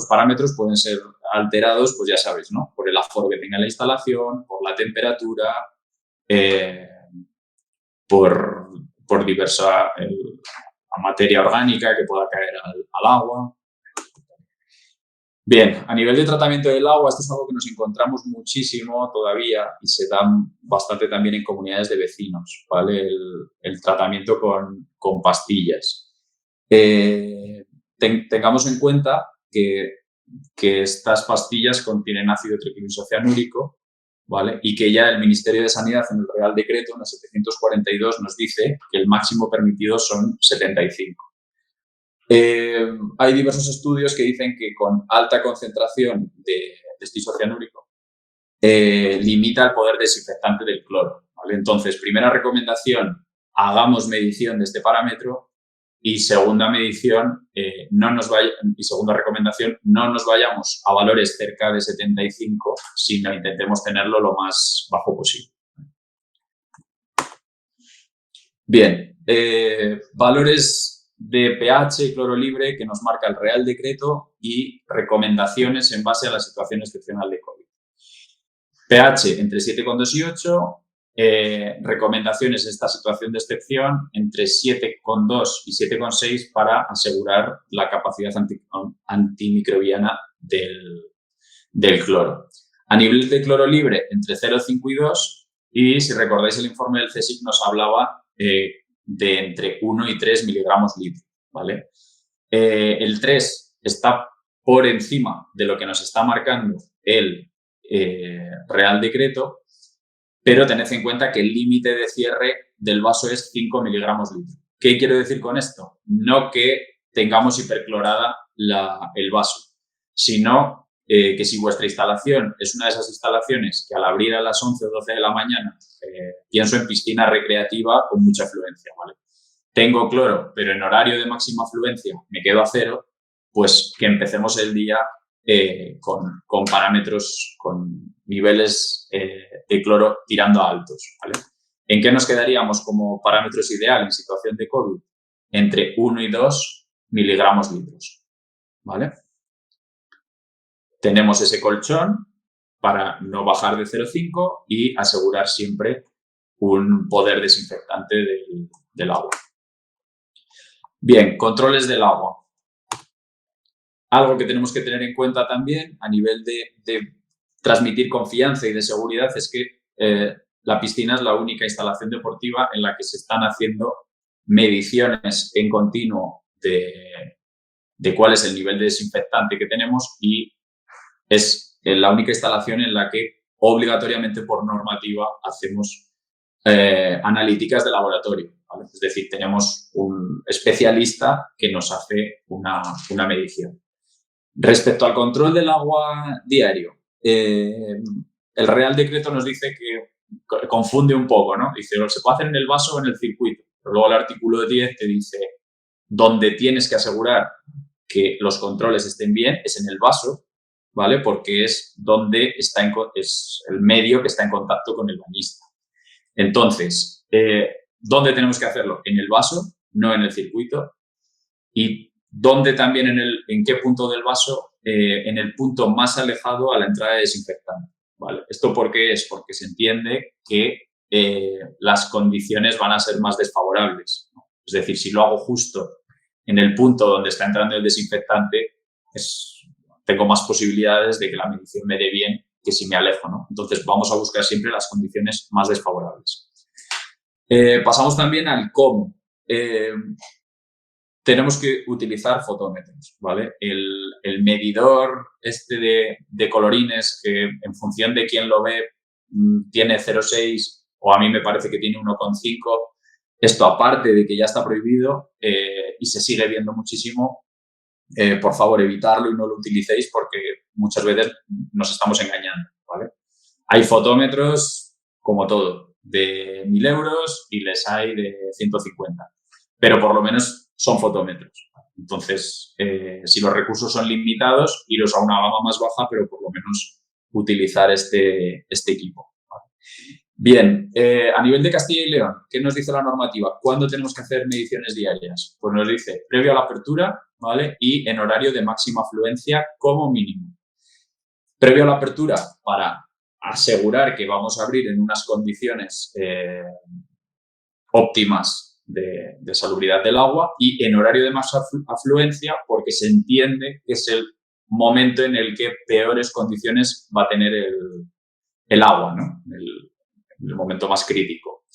parámetros pueden ser alterados, pues ya sabéis, ¿no? Por el aforo que tenga la instalación, por la temperatura, por diversa materia orgánica que pueda caer al agua. Bien, a nivel de tratamiento del agua, esto es algo que nos encontramos muchísimo todavía y se da bastante también en comunidades de vecinos, ¿vale? El tratamiento con pastillas. Tengamos en cuenta que estas pastillas contienen ácido triclomisocianúrico, ¿vale? Y que ya el Ministerio de Sanidad en el Real Decreto, en el 742, nos dice que el máximo permitido son 75. Hay diversos estudios que dicen que con alta concentración de isocianúrico limita el poder desinfectante del cloro, ¿vale? Entonces, primera recomendación, hagamos medición de este parámetro y segunda medición, segunda recomendación, no nos vayamos a valores cerca de 75, sino intentemos tenerlo lo más bajo posible. Bien, valores de pH y cloro libre que nos marca el Real Decreto y recomendaciones en base a la situación excepcional de COVID. pH entre 7,2 y 8, recomendaciones en esta situación de excepción entre 7,2 y 7,6 para asegurar la capacidad antimicrobiana del cloro. A nivel de cloro libre, entre 0,5 y 2, y si recordáis el informe del CSIC nos hablaba de entre 1 y 3 miligramos litro, ¿vale? El 3 está por encima de lo que nos está marcando el Real Decreto, pero tened en cuenta que el límite de cierre del vaso es 5 miligramos litro. ¿Qué quiero decir con esto? No que tengamos hiperclorada el vaso, sino que si vuestra instalación es una de esas instalaciones que al abrir a las 11 o 12 de la mañana, pienso en piscina recreativa con mucha afluencia, ¿vale? Tengo cloro, pero en horario de máxima afluencia me quedo a 0, pues que empecemos el día con parámetros, con niveles de cloro tirando a altos, ¿vale? ¿En qué nos quedaríamos como parámetros ideal en situación de COVID? Entre 1 y 2 miligramos litros, ¿vale? Tenemos ese colchón para no bajar de 0,5 y asegurar siempre un poder desinfectante del agua. Bien, controles del agua. Algo que tenemos que tener en cuenta también a nivel de transmitir confianza y de seguridad es que la piscina es la única instalación deportiva en la que se están haciendo mediciones en continuo de cuál es el nivel de desinfectante que tenemos y es la única instalación en la que obligatoriamente por normativa hacemos analíticas de laboratorio, ¿vale? Es decir, tenemos un especialista que nos hace una medición. Respecto al control del agua diario, el Real Decreto nos dice que confunde un poco, ¿no? Dice, se puede hacer en el vaso o en el circuito, pero luego el artículo 10 te dice, Donde tienes que asegurar que los controles estén bien es en el vaso, ¿vale? Porque es donde es el medio que está en contacto con el bañista. Entonces, ¿dónde tenemos que hacerlo? En el vaso, no en el circuito. Y ¿dónde también en qué punto del vaso? En el punto más alejado a la entrada de desinfectante, ¿vale? ¿Esto por qué es? Porque se entiende que las condiciones van a ser más desfavorables, ¿no? Es decir, si lo hago justo en el punto donde está entrando el desinfectante, tengo más posibilidades de que la medición me dé bien que si me alejo, ¿no? Entonces, vamos a buscar siempre las condiciones más desfavorables. Pasamos también al cómo. Tenemos que utilizar fotómetros, ¿vale? El medidor de colorines que en función de quién lo ve tiene 0,6 o a mí me parece que tiene 1,5. Esto aparte de que ya está prohibido y se sigue viendo muchísimo, por favor evitarlo y no lo utilicéis porque muchas veces nos estamos engañando, ¿vale? Hay fotómetros como todo, de 1.000 euros y les hay de 150, pero por lo menos son fotómetros. Entonces, si los recursos son limitados, iros a una gama más baja, pero por lo menos utilizar este equipo. Bien, a nivel de Castilla y León, ¿qué nos dice la normativa? ¿Cuándo tenemos que hacer mediciones diarias? Pues nos dice previo a la apertura, ¿vale? Y en horario de máxima afluencia como mínimo. Previo a la apertura, para asegurar que vamos a abrir en unas condiciones óptimas de salubridad del agua, y en horario de más afluencia porque se entiende que es el momento en el que peores condiciones va a tener el agua, ¿no? El momento más crítico.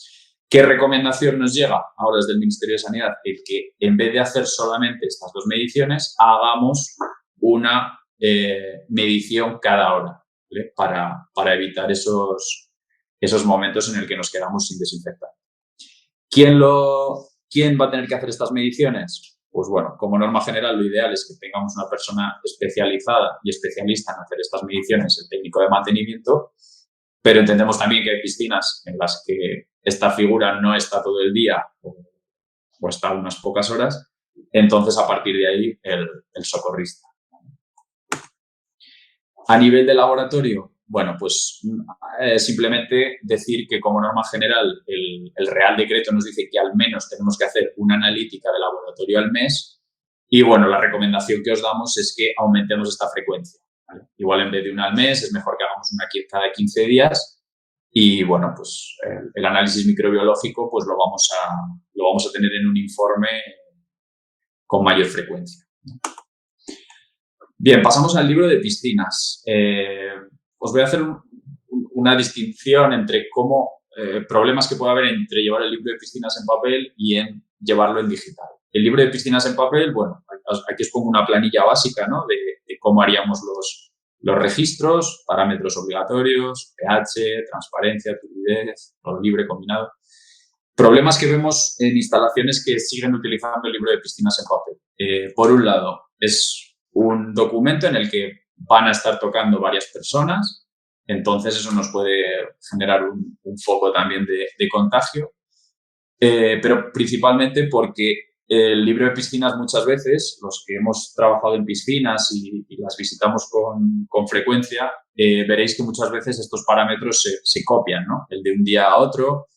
¿Qué recomendación nos llega ahora desde el Ministerio de Sanidad? El que en vez de hacer solamente estas dos mediciones, hagamos una medición cada hora, ¿vale? Para evitar esos momentos en el que nos quedamos sin desinfectar. ¿Quién va a tener que hacer estas mediciones? Pues bueno, como norma general, lo ideal es que tengamos una persona especializada y especialista en hacer estas mediciones, el técnico de mantenimiento, pero entendemos también que hay piscinas en las que esta figura no está todo el día o está unas pocas horas, entonces a partir de ahí el socorrista. A nivel de laboratorio, bueno, pues simplemente decir que como norma general el Real Decreto nos dice que al menos tenemos que hacer una analítica de laboratorio al mes y bueno, la recomendación que os damos es que aumentemos esta frecuencia, ¿vale? Igual en vez de una al mes es mejor que hagamos una cada 15 días y bueno, pues el análisis microbiológico pues lo vamos a tener en un informe con mayor frecuencia. Bien, pasamos al libro de piscinas. Os voy a hacer una distinción entre problemas que puede haber entre llevar el libro de piscinas en papel y en llevarlo en digital. El libro de piscinas en papel, bueno, aquí os pongo una planilla básica, ¿no? de cómo haríamos los registros, parámetros obligatorios, pH, transparencia, turbidez, todo libre, combinado. Problemas que vemos en instalaciones que siguen utilizando el libro de piscinas en papel. Por un lado, es un documento en el que van a estar tocando varias personas, entonces eso nos puede generar un foco también de contagio, pero principalmente porque el libro de piscinas muchas veces, los que hemos trabajado en piscinas y las visitamos con frecuencia, veréis que muchas veces estos parámetros se copian, ¿no? El de un día a otro,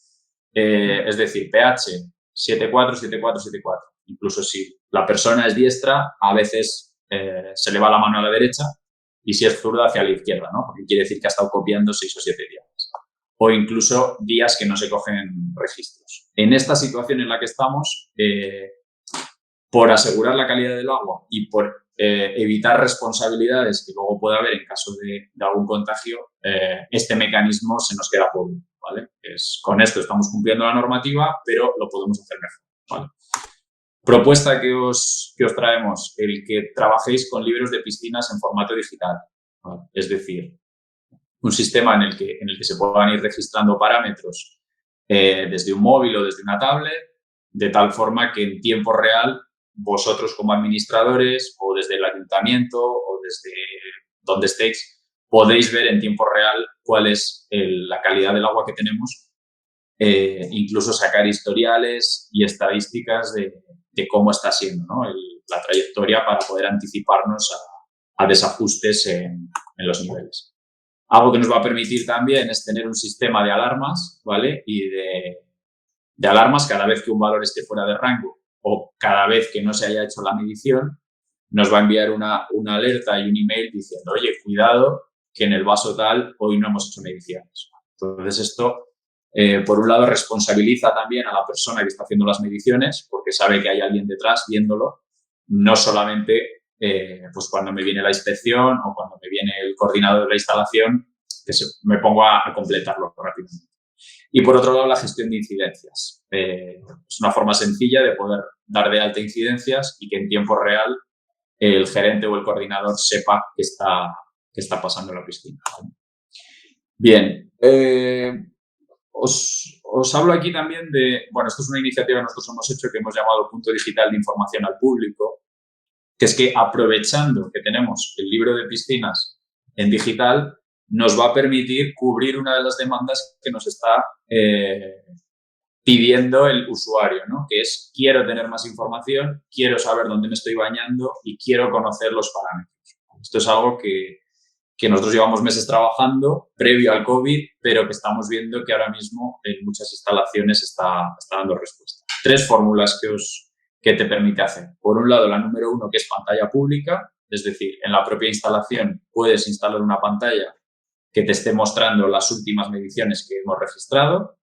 es decir, pH 7,4, 7,4, 7,4. Incluso si la persona es diestra, a veces se le va la mano a la derecha y si es zurda hacia la izquierda, ¿no? Porque quiere decir que ha estado copiando 6 o 7 días. O incluso días que no se cogen registros. En esta situación en la que estamos, por asegurar la calidad del agua y por evitar responsabilidades que luego pueda haber en caso de algún contagio, este mecanismo se nos queda pobre, ¿vale? Con esto estamos cumpliendo la normativa, pero lo podemos hacer mejor, ¿vale? Propuesta que os traemos, el que trabajéis con libros de piscinas en formato digital, ¿vale? Es decir, un sistema en el que se puedan ir registrando parámetros desde un móvil o desde una tablet, de tal forma que en tiempo real vosotros como administradores o desde el ayuntamiento o desde donde estéis podéis ver en tiempo real cuál es la calidad del agua que tenemos, incluso sacar historiales y estadísticas de de cómo está siendo, ¿no? La trayectoria para poder anticiparnos a desajustes en los niveles. Algo que nos va a permitir también es tener un sistema de alarmas, ¿vale? Y de alarmas cada vez que un valor esté fuera de rango o cada vez que no se haya hecho la medición, nos va a enviar una alerta y un email diciendo, oye, cuidado, que en el vaso tal hoy no hemos hecho mediciones. Entonces, esto, por un lado, responsabiliza también a la persona que está haciendo las mediciones porque sabe que hay alguien detrás viéndolo, no solamente pues cuando me viene la inspección o cuando me viene el coordinador de la instalación, que me pongo a completarlo rápidamente. Y por otro lado, la gestión de incidencias. Es una forma sencilla de poder dar de alta incidencias y que en tiempo real el gerente o el coordinador sepa qué está pasando en la piscina. Bien, os hablo aquí también de, bueno, esto es una iniciativa que nosotros hemos hecho que hemos llamado Punto Digital de Información al Público, que es que aprovechando que tenemos el libro de piscinas en digital, nos va a permitir cubrir una de las demandas que nos está pidiendo el usuario, ¿no? Que es, quiero tener más información, quiero saber dónde me estoy bañando y quiero conocer los parámetros. Esto es algo que nosotros llevamos meses trabajando previo al COVID, pero que estamos viendo que ahora mismo en muchas instalaciones está dando respuesta. 3 fórmulas que te permite hacer. Por un lado, la número 1, que es pantalla pública, es decir, en la propia instalación puedes instalar una pantalla que te esté mostrando las últimas mediciones que hemos registrado.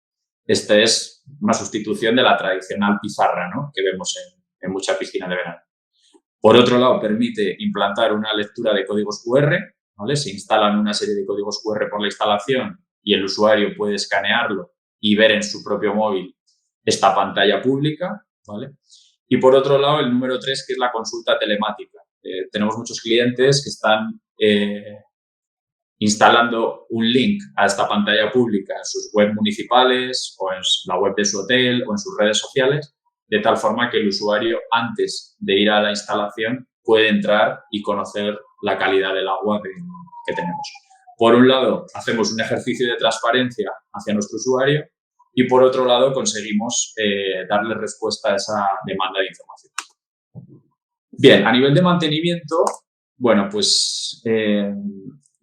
Esta es una sustitución de la tradicional pizarra, ¿no? Que vemos en muchas piscinas de verano. Por otro lado, permite implantar una lectura de códigos QR, ¿vale? Se instalan una serie de códigos QR por la instalación y el usuario puede escanearlo y ver en su propio móvil esta pantalla pública, ¿vale? Y por otro lado, el número 3, que es la consulta telemática. Tenemos muchos clientes que están instalando un link a esta pantalla pública en sus webs municipales o en la web de su hotel o en sus redes sociales, de tal forma que el usuario, antes de ir a la instalación, puede entrar y conocer la calidad del agua que tenemos. Por un lado, hacemos un ejercicio de transparencia hacia nuestro usuario y, por otro lado, conseguimos darle respuesta a esa demanda de información. Bien, a nivel de mantenimiento, bueno, pues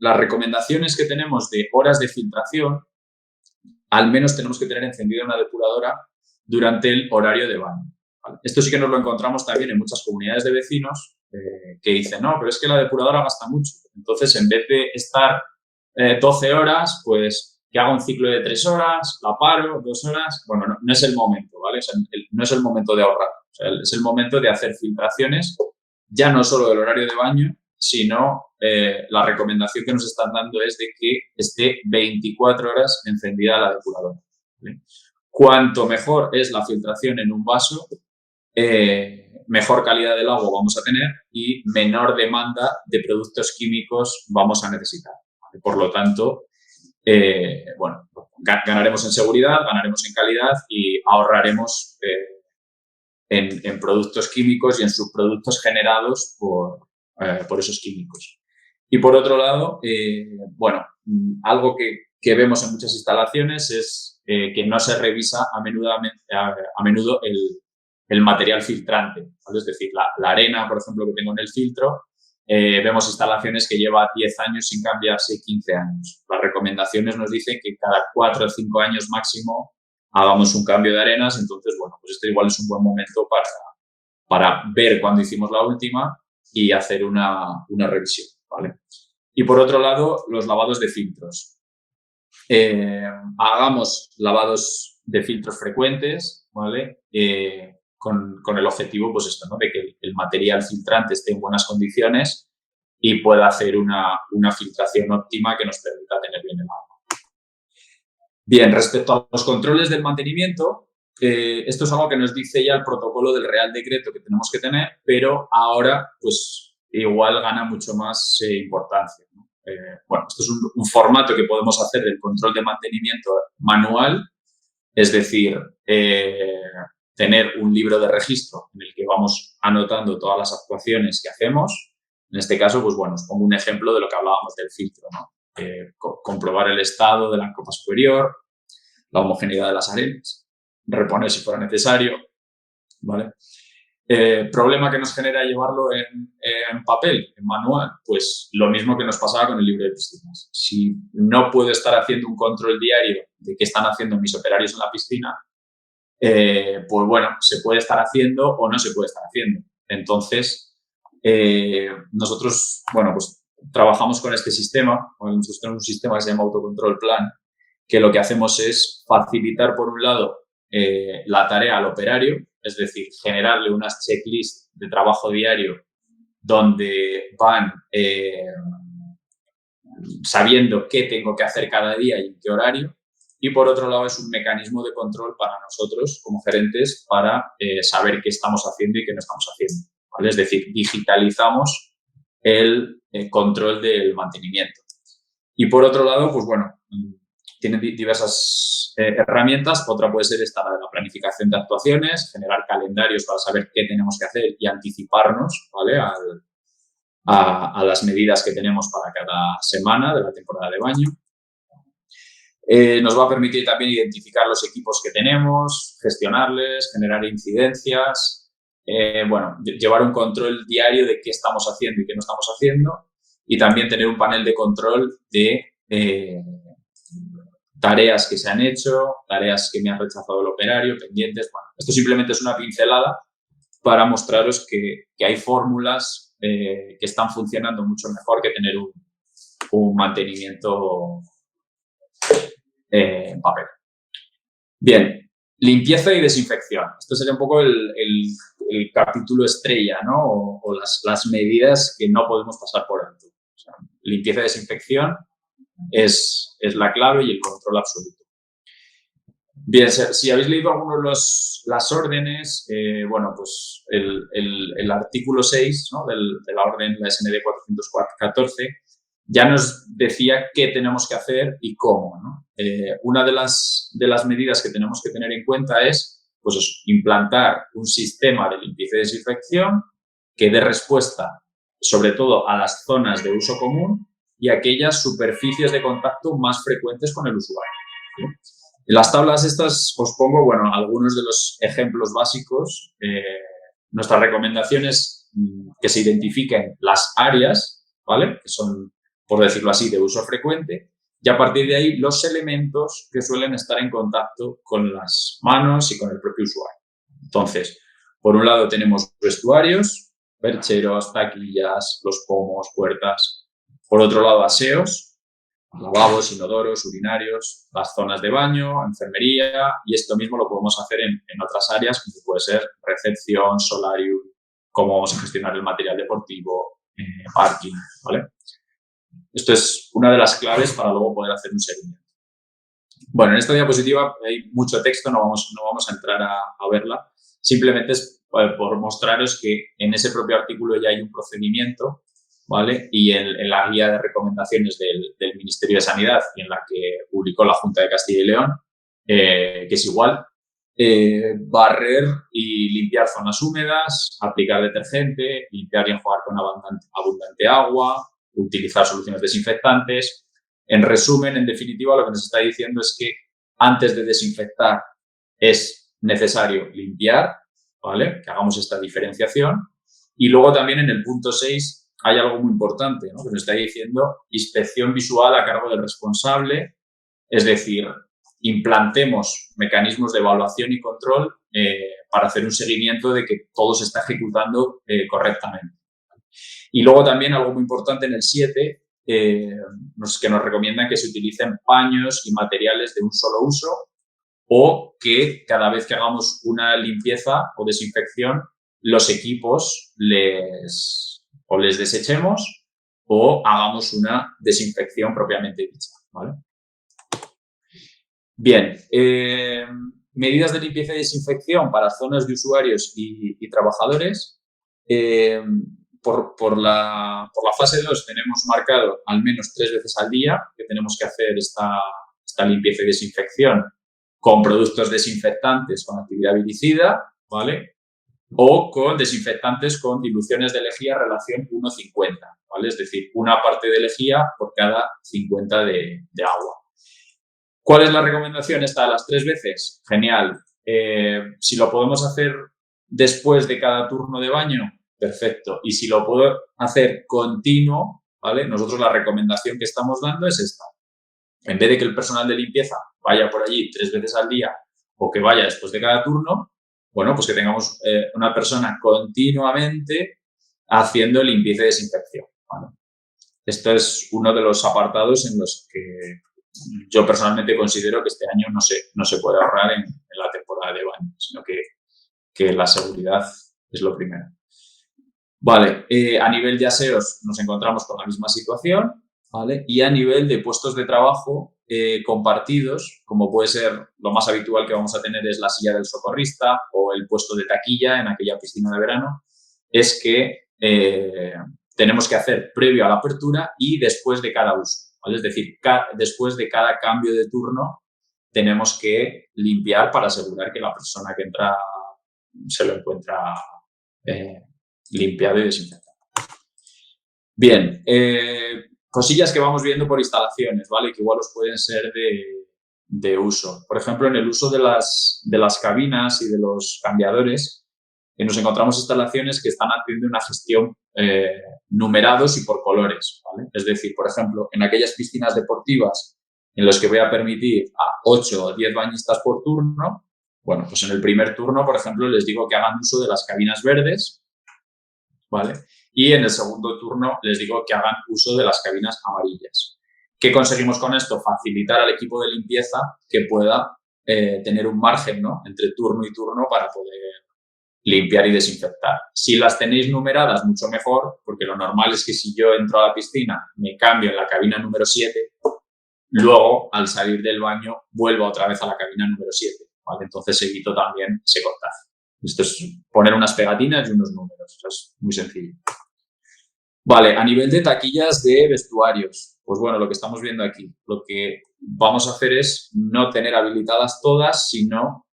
las recomendaciones que tenemos de horas de filtración, al menos tenemos que tener encendida una depuradora durante el horario de baño, ¿vale? Esto sí que nos lo encontramos también en muchas comunidades de vecinos que dicen, no, pero es que la depuradora gasta mucho. Entonces, en vez de estar 12 horas, pues que haga un ciclo de 3 horas, la paro, 2 horas. Bueno, no es el momento, ¿vale? O sea, no es el momento de ahorrar. O sea, es el momento de hacer filtraciones, ya no solo del horario de baño, sino la recomendación que nos están dando es de que esté 24 horas encendida la depuradora, ¿vale? Cuanto mejor es la filtración en un vaso, mejor calidad del agua vamos a tener y menor demanda de productos químicos vamos a necesitar, ¿vale? Por lo tanto, bueno, ganaremos en seguridad, ganaremos en calidad y ahorraremos en productos químicos y en subproductos generados por esos químicos. Y por otro lado, bueno, algo que vemos en muchas instalaciones es que no se revisa a menudo el material filtrante, ¿vale? Es decir, la arena, por ejemplo, que tengo en el filtro, vemos instalaciones que lleva 10 años sin cambiarse, 15 años. Las recomendaciones nos dicen que cada 4 o 5 años máximo hagamos un cambio de arenas. Entonces, bueno, pues esto igual es un buen momento para ver cuándo hicimos la última y hacer una revisión, ¿vale? Y por otro lado, los lavados de filtros. Hagamos lavados de filtros frecuentes, ¿vale? Con el objetivo, pues esto, ¿no? De que el material filtrante esté en buenas condiciones y pueda hacer una filtración óptima que nos permita tener bien el agua. Bien, respecto a los controles del mantenimiento, esto es algo que nos dice ya el protocolo del Real Decreto que tenemos que tener, pero ahora, pues, igual gana mucho más importancia, ¿no? Bueno, esto es un formato que podemos hacer del control de mantenimiento manual, es decir, tener un libro de registro en el que vamos anotando todas las actuaciones que hacemos. En este caso, pues bueno, os pongo un ejemplo de lo que hablábamos del filtro, ¿no? Comprobar el estado de la copa superior, la homogeneidad de las arenas, reponer si fuera necesario, ¿vale? Problema que nos genera llevarlo en papel, en manual, pues lo mismo que nos pasaba con el libro de piscinas. Si no puedo estar haciendo un control diario de qué están haciendo mis operarios en la piscina, pues bueno, se puede estar haciendo o no se puede estar haciendo. Entonces, nosotros, bueno, pues trabajamos con este sistema. Nosotros tenemos un sistema que se llama Autocontrol Plan, que lo que hacemos es facilitar, por un lado, la tarea al operario, es decir, generarle unas checklists de trabajo diario donde van sabiendo qué tengo que hacer cada día y en qué horario. Y por otro lado, es un mecanismo de control para nosotros como gerentes para saber qué estamos haciendo y qué no estamos haciendo, ¿vale? Es decir, digitalizamos el control del mantenimiento. Y por otro lado, pues bueno, tienen diversas herramientas. Otra puede ser esta, la planificación de actuaciones, generar calendarios para saber qué tenemos que hacer y anticiparnos, ¿vale?, a las medidas que tenemos para cada semana de la temporada de baño. Nos va a permitir también identificar los equipos que tenemos, gestionarles, generar incidencias, bueno, llevar un control diario de qué estamos haciendo y qué no estamos haciendo, y también tener un panel de control de tareas que se han hecho, tareas que me ha rechazado el operario, pendientes. Bueno, esto simplemente es una pincelada para mostraros que hay fórmulas que están funcionando mucho mejor que tener un mantenimiento en papel. Bien, limpieza y desinfección. Esto sería un poco el capítulo estrella, ¿no? O las medidas que no podemos pasar por alto. O sea, limpieza y desinfección es la clave y el control absoluto. Bien, si habéis leído algunos las órdenes, bueno, pues el artículo 6, ¿no?, de la orden, la SND 414, ya nos decía qué tenemos que hacer y cómo, ¿no? Una de las medidas que tenemos que tener en cuenta es, pues eso, implantar un sistema de limpieza y desinfección que dé respuesta sobre todo a las zonas de uso común y aquellas superficies de contacto más frecuentes con el usuario, ¿sí? En las tablas estas os pongo, bueno, algunos de los ejemplos básicos. Nuestra recomendación es que se identifiquen las áreas, ¿vale?, que son, por decirlo así, de uso frecuente, y a partir de ahí los elementos que suelen estar en contacto con las manos y con el propio usuario. Entonces, por un lado tenemos vestuarios, percheros, taquillas, los pomos, puertas. Por otro lado, aseos, lavabos, inodoros, urinarios, las zonas de baño, enfermería, y esto mismo lo podemos hacer en otras áreas, como puede ser recepción, solarium, cómo vamos a gestionar el material deportivo, parking, ¿vale? Esto es una de las claves para luego poder hacer un seguimiento. Bueno, en esta diapositiva hay mucho texto, no vamos a entrar a verla. Simplemente es por mostraros que en ese propio artículo ya hay un procedimiento, ¿vale? Y en la guía de recomendaciones del Ministerio de Sanidad y en la que publicó la Junta de Castilla y León, que es igual, barrer y limpiar zonas húmedas, aplicar detergente, limpiar y enjuagar con abundante agua, utilizar soluciones desinfectantes. En resumen, en definitiva, lo que nos está diciendo es que antes de desinfectar es necesario limpiar, ¿vale?, que hagamos esta diferenciación. Y luego también en el punto 6 hay algo muy importante, ¿no?, que nos está diciendo inspección visual a cargo del responsable, es decir, implantemos mecanismos de evaluación y control para hacer un seguimiento de que todo se está ejecutando correctamente. Y luego también algo muy importante en el 7, que nos recomiendan que se utilicen paños y materiales de un solo uso, o que cada vez que hagamos una limpieza o desinfección, los equipos les desechemos o hagamos una desinfección propiamente dicha, ¿vale? Bien, medidas de limpieza y desinfección para zonas de usuarios y trabajadores. Por la fase 2 tenemos marcado al menos 3 veces al día que tenemos que hacer esta limpieza y desinfección con productos desinfectantes con actividad viricida, ¿vale?, o con desinfectantes con diluciones de lejía relación 1:50, ¿vale?, es decir, una parte de lejía por cada 50 de agua. ¿Cuál es la recomendación? Esta a las 3 veces. Genial. Si lo podemos hacer después de cada turno de baño, perfecto. Y si lo puedo hacer continuo, ¿vale? Nosotros la recomendación que estamos dando es esta. En vez de que el personal de limpieza vaya por allí 3 veces al día o que vaya después de cada turno, bueno, pues que tengamos una persona continuamente haciendo limpieza y desinfección, ¿vale? Esto es uno de los apartados en los que yo personalmente considero que este año no se puede ahorrar en la temporada de baño, sino que la seguridad es lo primero. Vale, a nivel de aseos nos encontramos con la misma situación, ¿vale? Y a nivel de puestos de trabajo compartidos, como puede ser lo más habitual que vamos a tener es la silla del socorrista o el puesto de taquilla en aquella piscina de verano, es que tenemos que hacer previo a la apertura y después de cada uso, ¿vale? Es decir, después de cada cambio de turno tenemos que limpiar para asegurar que la persona que entra se lo encuentra limpiado y desinfectado. Bien, cosillas que vamos viendo por instalaciones, ¿vale? Que igual os pueden ser de uso. Por ejemplo, en el uso de las cabinas y de los cambiadores, nos encontramos instalaciones que están haciendo una gestión numerados y por colores, ¿vale? Es decir, por ejemplo, en aquellas piscinas deportivas en las que voy a permitir a 8 o 10 bañistas por turno, bueno, pues en el primer turno, por ejemplo, les digo que hagan uso de las cabinas verdes, ¿vale? Y en el segundo turno les digo que hagan uso de las cabinas amarillas. ¿Qué conseguimos con esto? Facilitar al equipo de limpieza que pueda tener un margen, ¿no?, entre turno y turno para poder limpiar y desinfectar. Si las tenéis numeradas, mucho mejor, porque lo normal es que si yo entro a la piscina, me cambio en la cabina número 7, luego, al salir del baño, vuelvo otra vez a la cabina número 7, ¿vale? Entonces evito también ese contagio. Esto es poner unas pegatinas y unos números. Eso es muy sencillo. Vale, a nivel de taquillas de vestuarios, pues bueno, lo que estamos viendo aquí, lo que vamos a hacer es no tener habilitadas todas, sino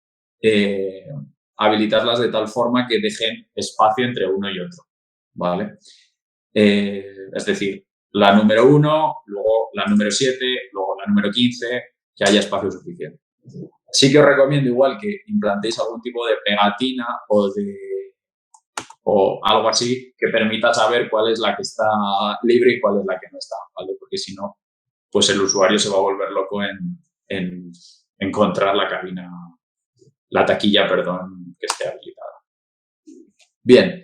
habilitarlas de tal forma que dejen espacio entre uno y otro, ¿vale? Es decir, la número 1, luego la número 7, luego la número 15, que haya espacio suficiente. Sí que os recomiendo igual que implantéis algún tipo de pegatina o algo así que permita saber cuál es la que está libre y cuál es la que no está, ¿vale? Porque si no, pues el usuario se va a volver loco en encontrar la taquilla, perdón, que esté habilitada. Bien,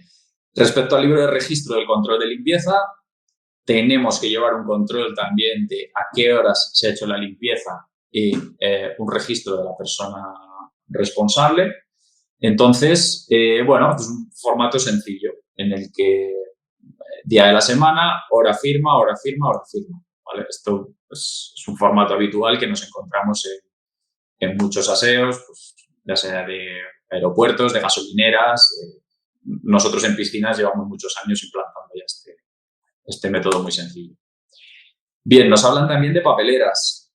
respecto al libro de registro del control de limpieza, tenemos que llevar un control también de a qué horas se ha hecho la limpieza y un registro de la persona responsable. Entonces, bueno, es un formato sencillo en el que día de la semana, hora firma, hora firma, hora firma, ¿vale? Esto pues, es un formato habitual que nos encontramos en muchos aseos, pues, ya sea de aeropuertos, de gasolineras. Nosotros en piscinas llevamos muchos años implantando ya este método muy sencillo. Bien, nos hablan también de papeleras.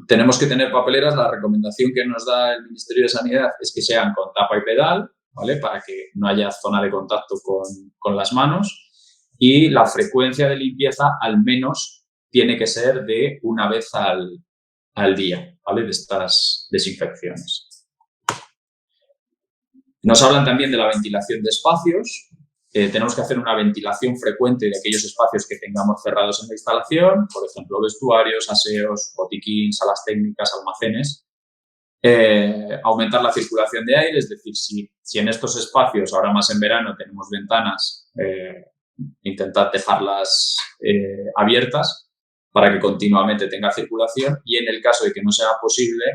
Tenemos que tener papeleras. La recomendación que nos da el Ministerio de Sanidad es que sean con tapa y pedal, ¿vale? Para que no haya zona de contacto con las manos. Y la frecuencia de limpieza al menos tiene que ser de una vez al día, ¿vale? De estas desinfecciones. Nos hablan también de la ventilación de espacios. Tenemos que hacer una ventilación frecuente de aquellos espacios que tengamos cerrados en la instalación, por ejemplo, vestuarios, aseos, botiquín, salas técnicas, almacenes. Aumentar la circulación de aire, es decir, si en estos espacios, ahora más en verano, tenemos ventanas, intentad dejarlas abiertas para que continuamente tenga circulación, y en el caso de que no sea posible,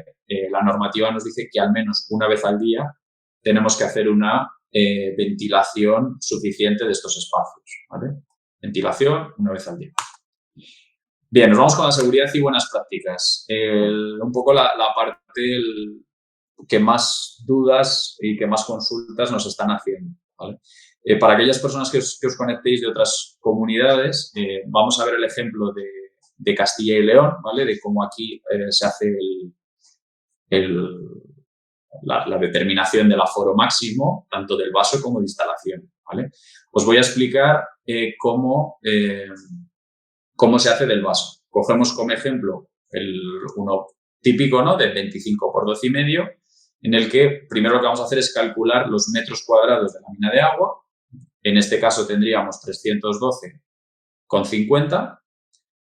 la normativa nos dice que al menos una vez al día tenemos que hacer una ventilación suficiente de estos espacios, ¿vale? Ventilación una vez al día. Bien, nos vamos con la seguridad y buenas prácticas. Un poco la parte que más dudas y que más consultas nos están haciendo, ¿vale? Para aquellas personas que os conectéis de otras comunidades, vamos a ver el ejemplo de Castilla y León, ¿vale? De cómo aquí se hace la determinación del aforo máximo, tanto del vaso como de instalación, ¿vale? Os voy a explicar cómo se hace del vaso. Cogemos como ejemplo uno típico, ¿no?, de 25 por 12,5, en el que primero lo que vamos a hacer es calcular los metros cuadrados de lámina de agua. En este caso tendríamos 312,50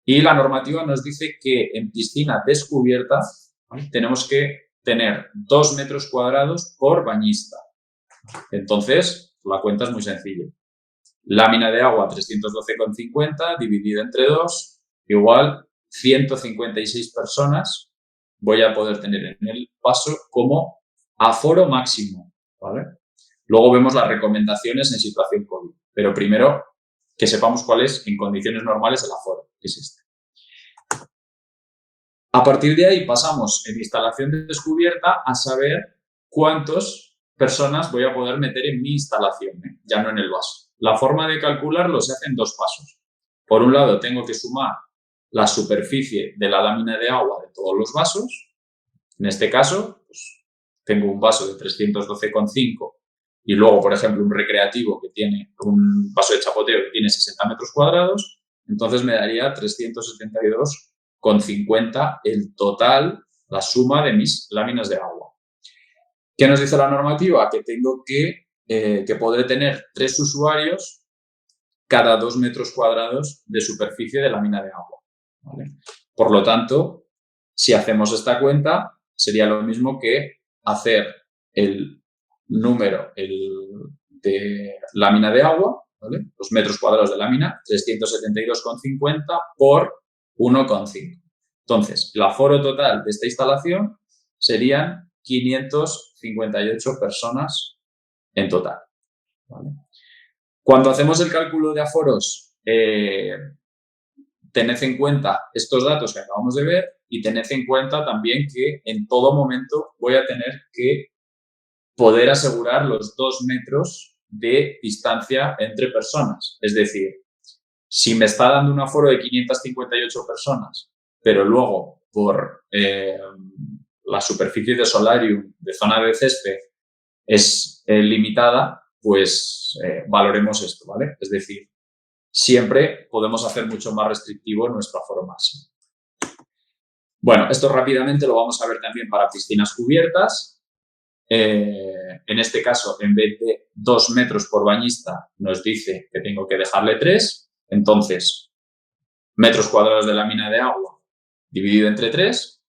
y la normativa nos dice que en piscina descubierta, ¿vale?, tenemos que tener 2 metros cuadrados por bañista. Entonces, la cuenta es muy sencilla. Lámina de agua 312,50 dividido entre 2 igual 156 personas voy a poder tener en el vaso como aforo máximo, ¿vale? Luego vemos las recomendaciones en situación COVID, pero primero que sepamos cuál es en condiciones normales el aforo, que es este. A partir de ahí pasamos en instalación descubierta a saber cuántas personas voy a poder meter en mi instalación, ya no en el vaso. La forma de calcularlo se hace en 2 pasos. Por un lado, tengo que sumar la superficie de la lámina de agua de todos los vasos. En este caso, pues, tengo un vaso de 312,5 y luego, por ejemplo, un recreativo que tiene un vaso de chapoteo que tiene 60 metros cuadrados, entonces me daría 372,50 el total, la suma de mis láminas de agua. ¿Qué nos dice la normativa? Que tengo que podré tener 3 usuarios cada 2 metros cuadrados de superficie de lámina de agua, ¿vale? Por lo tanto, si hacemos esta cuenta, sería lo mismo que hacer el número de lámina de agua, ¿vale?, los metros cuadrados de lámina, 372,50 por 1,5. Entonces, el aforo total de esta instalación serían 558 personas en total, ¿vale? Cuando hacemos el cálculo de aforos, tened en cuenta estos datos que acabamos de ver y tened en cuenta también que en todo momento voy a tener que poder asegurar los 2 metros de distancia entre personas. Es decir, si me está dando un aforo de 558 personas, pero luego por la superficie de solarium de zona de césped es limitada, pues valoremos esto, ¿vale? Es decir, siempre podemos hacer mucho más restrictivo nuestro aforo máximo. Bueno, esto rápidamente lo vamos a ver también para piscinas cubiertas. En este caso, en vez de 2 metros por bañista, nos dice que tengo que dejarle 3. Entonces, metros cuadrados de lámina de agua dividido entre 3,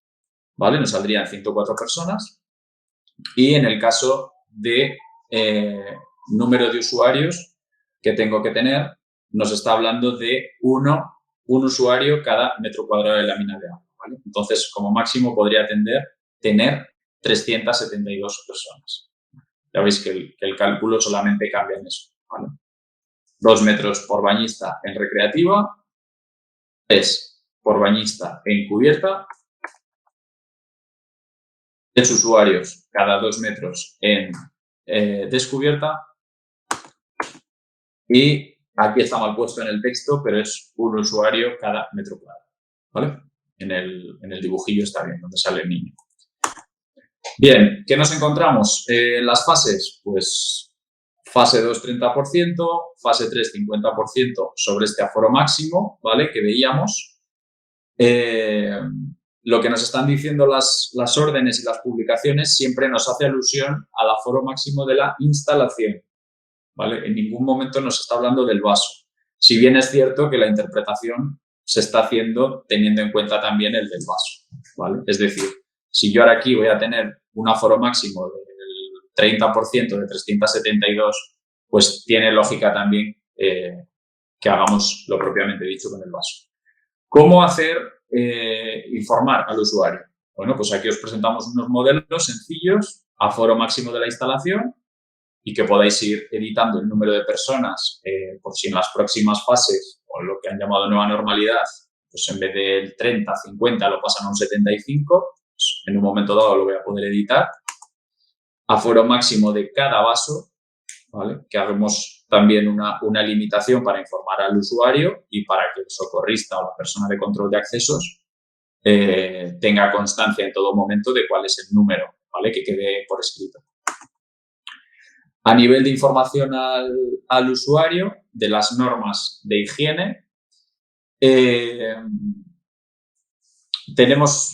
¿vale? Nos saldrían 104 personas. Y en el caso de número de usuarios que tengo que tener, nos está hablando de un usuario cada metro cuadrado de lámina de agua, ¿vale? Entonces, como máximo podría tener 372 personas. Ya veis que el cálculo solamente cambia en eso, ¿vale? 2 metros por bañista en recreativa, 3 por bañista en cubierta, 3 usuarios cada 2 metros en descubierta y aquí está mal puesto en el texto, pero es un usuario cada metro cuadrado, ¿vale? En el dibujillo está bien, donde sale el niño. Bien, ¿qué nos encontramos? Las fases, pues fase 2, 30%, fase 3, 50% sobre este aforo máximo, ¿vale?, que veíamos. Lo que nos están diciendo las órdenes y las publicaciones siempre nos hace alusión al aforo máximo de la instalación, ¿vale? En ningún momento nos está hablando del vaso. Si bien es cierto que la interpretación se está haciendo teniendo en cuenta también el del vaso, ¿vale? Es decir, si yo ahora aquí voy a tener un aforo máximo del 30% de 372, pues tiene lógica también que hagamos lo propiamente dicho con el vaso. ¿Cómo hacer informar al usuario? Bueno, pues aquí os presentamos unos modelos sencillos, aforo máximo de la instalación, y que podáis ir editando el número de personas por si en las próximas fases, o lo que han llamado nueva normalidad, pues en vez del 30, 50 lo pasan a un 75, pues en un momento dado lo voy a poder editar. Aforo máximo de cada vaso, ¿vale?, que hagamos también una limitación para informar al usuario y para que el socorrista o la persona de control de accesos tenga constancia en todo momento de cuál es el número, ¿vale?, que quede por escrito. A nivel de información al usuario, de las normas de higiene,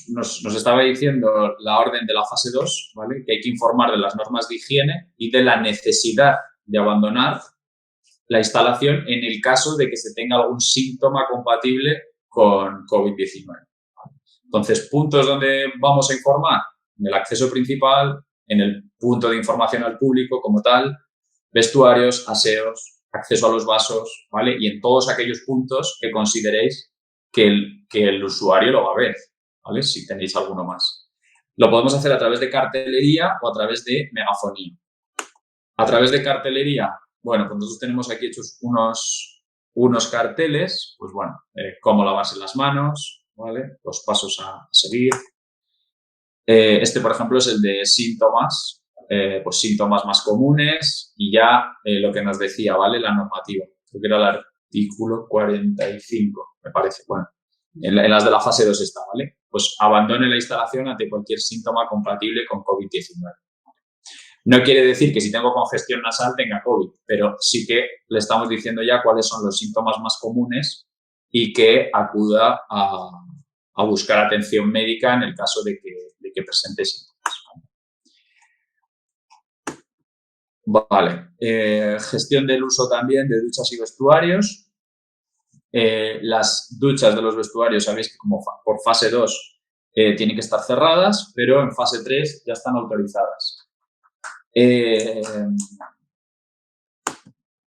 nos estaba diciendo la orden de la fase 2, ¿vale? Que hay que informar de las normas de higiene y de la necesidad de abandonar la instalación en el caso de que se tenga algún síntoma compatible con COVID-19. Entonces, puntos donde vamos a informar: en el acceso principal, en el punto de información al público como tal, vestuarios, aseos, acceso a los vasos, ¿vale? Y en todos aquellos puntos que consideréis que el usuario lo va a ver, ¿vale? Si tenéis alguno más. Lo podemos hacer a través de cartelería o a través de megafonía. A través de cartelería, bueno, pues nosotros tenemos aquí hechos unos carteles, pues bueno, cómo lavarse las manos, ¿vale? Los pasos a seguir. Este, por ejemplo, es el de síntomas, pues síntomas más comunes y ya lo que nos decía, ¿vale? La normativa. Creo que era el artículo 45, me parece. Bueno, en las de la fase 2 está, ¿vale? Pues abandone la instalación ante cualquier síntoma compatible con COVID-19. No quiere decir que si tengo congestión nasal tenga COVID, pero sí que le estamos diciendo ya cuáles son los síntomas más comunes y que acuda a buscar atención médica en el caso de que presente síntomas. Vale. Gestión del uso también de duchas y vestuarios. Las duchas de los vestuarios, sabéis que como por fase 2 tienen que estar cerradas, pero en fase 3 ya están autorizadas.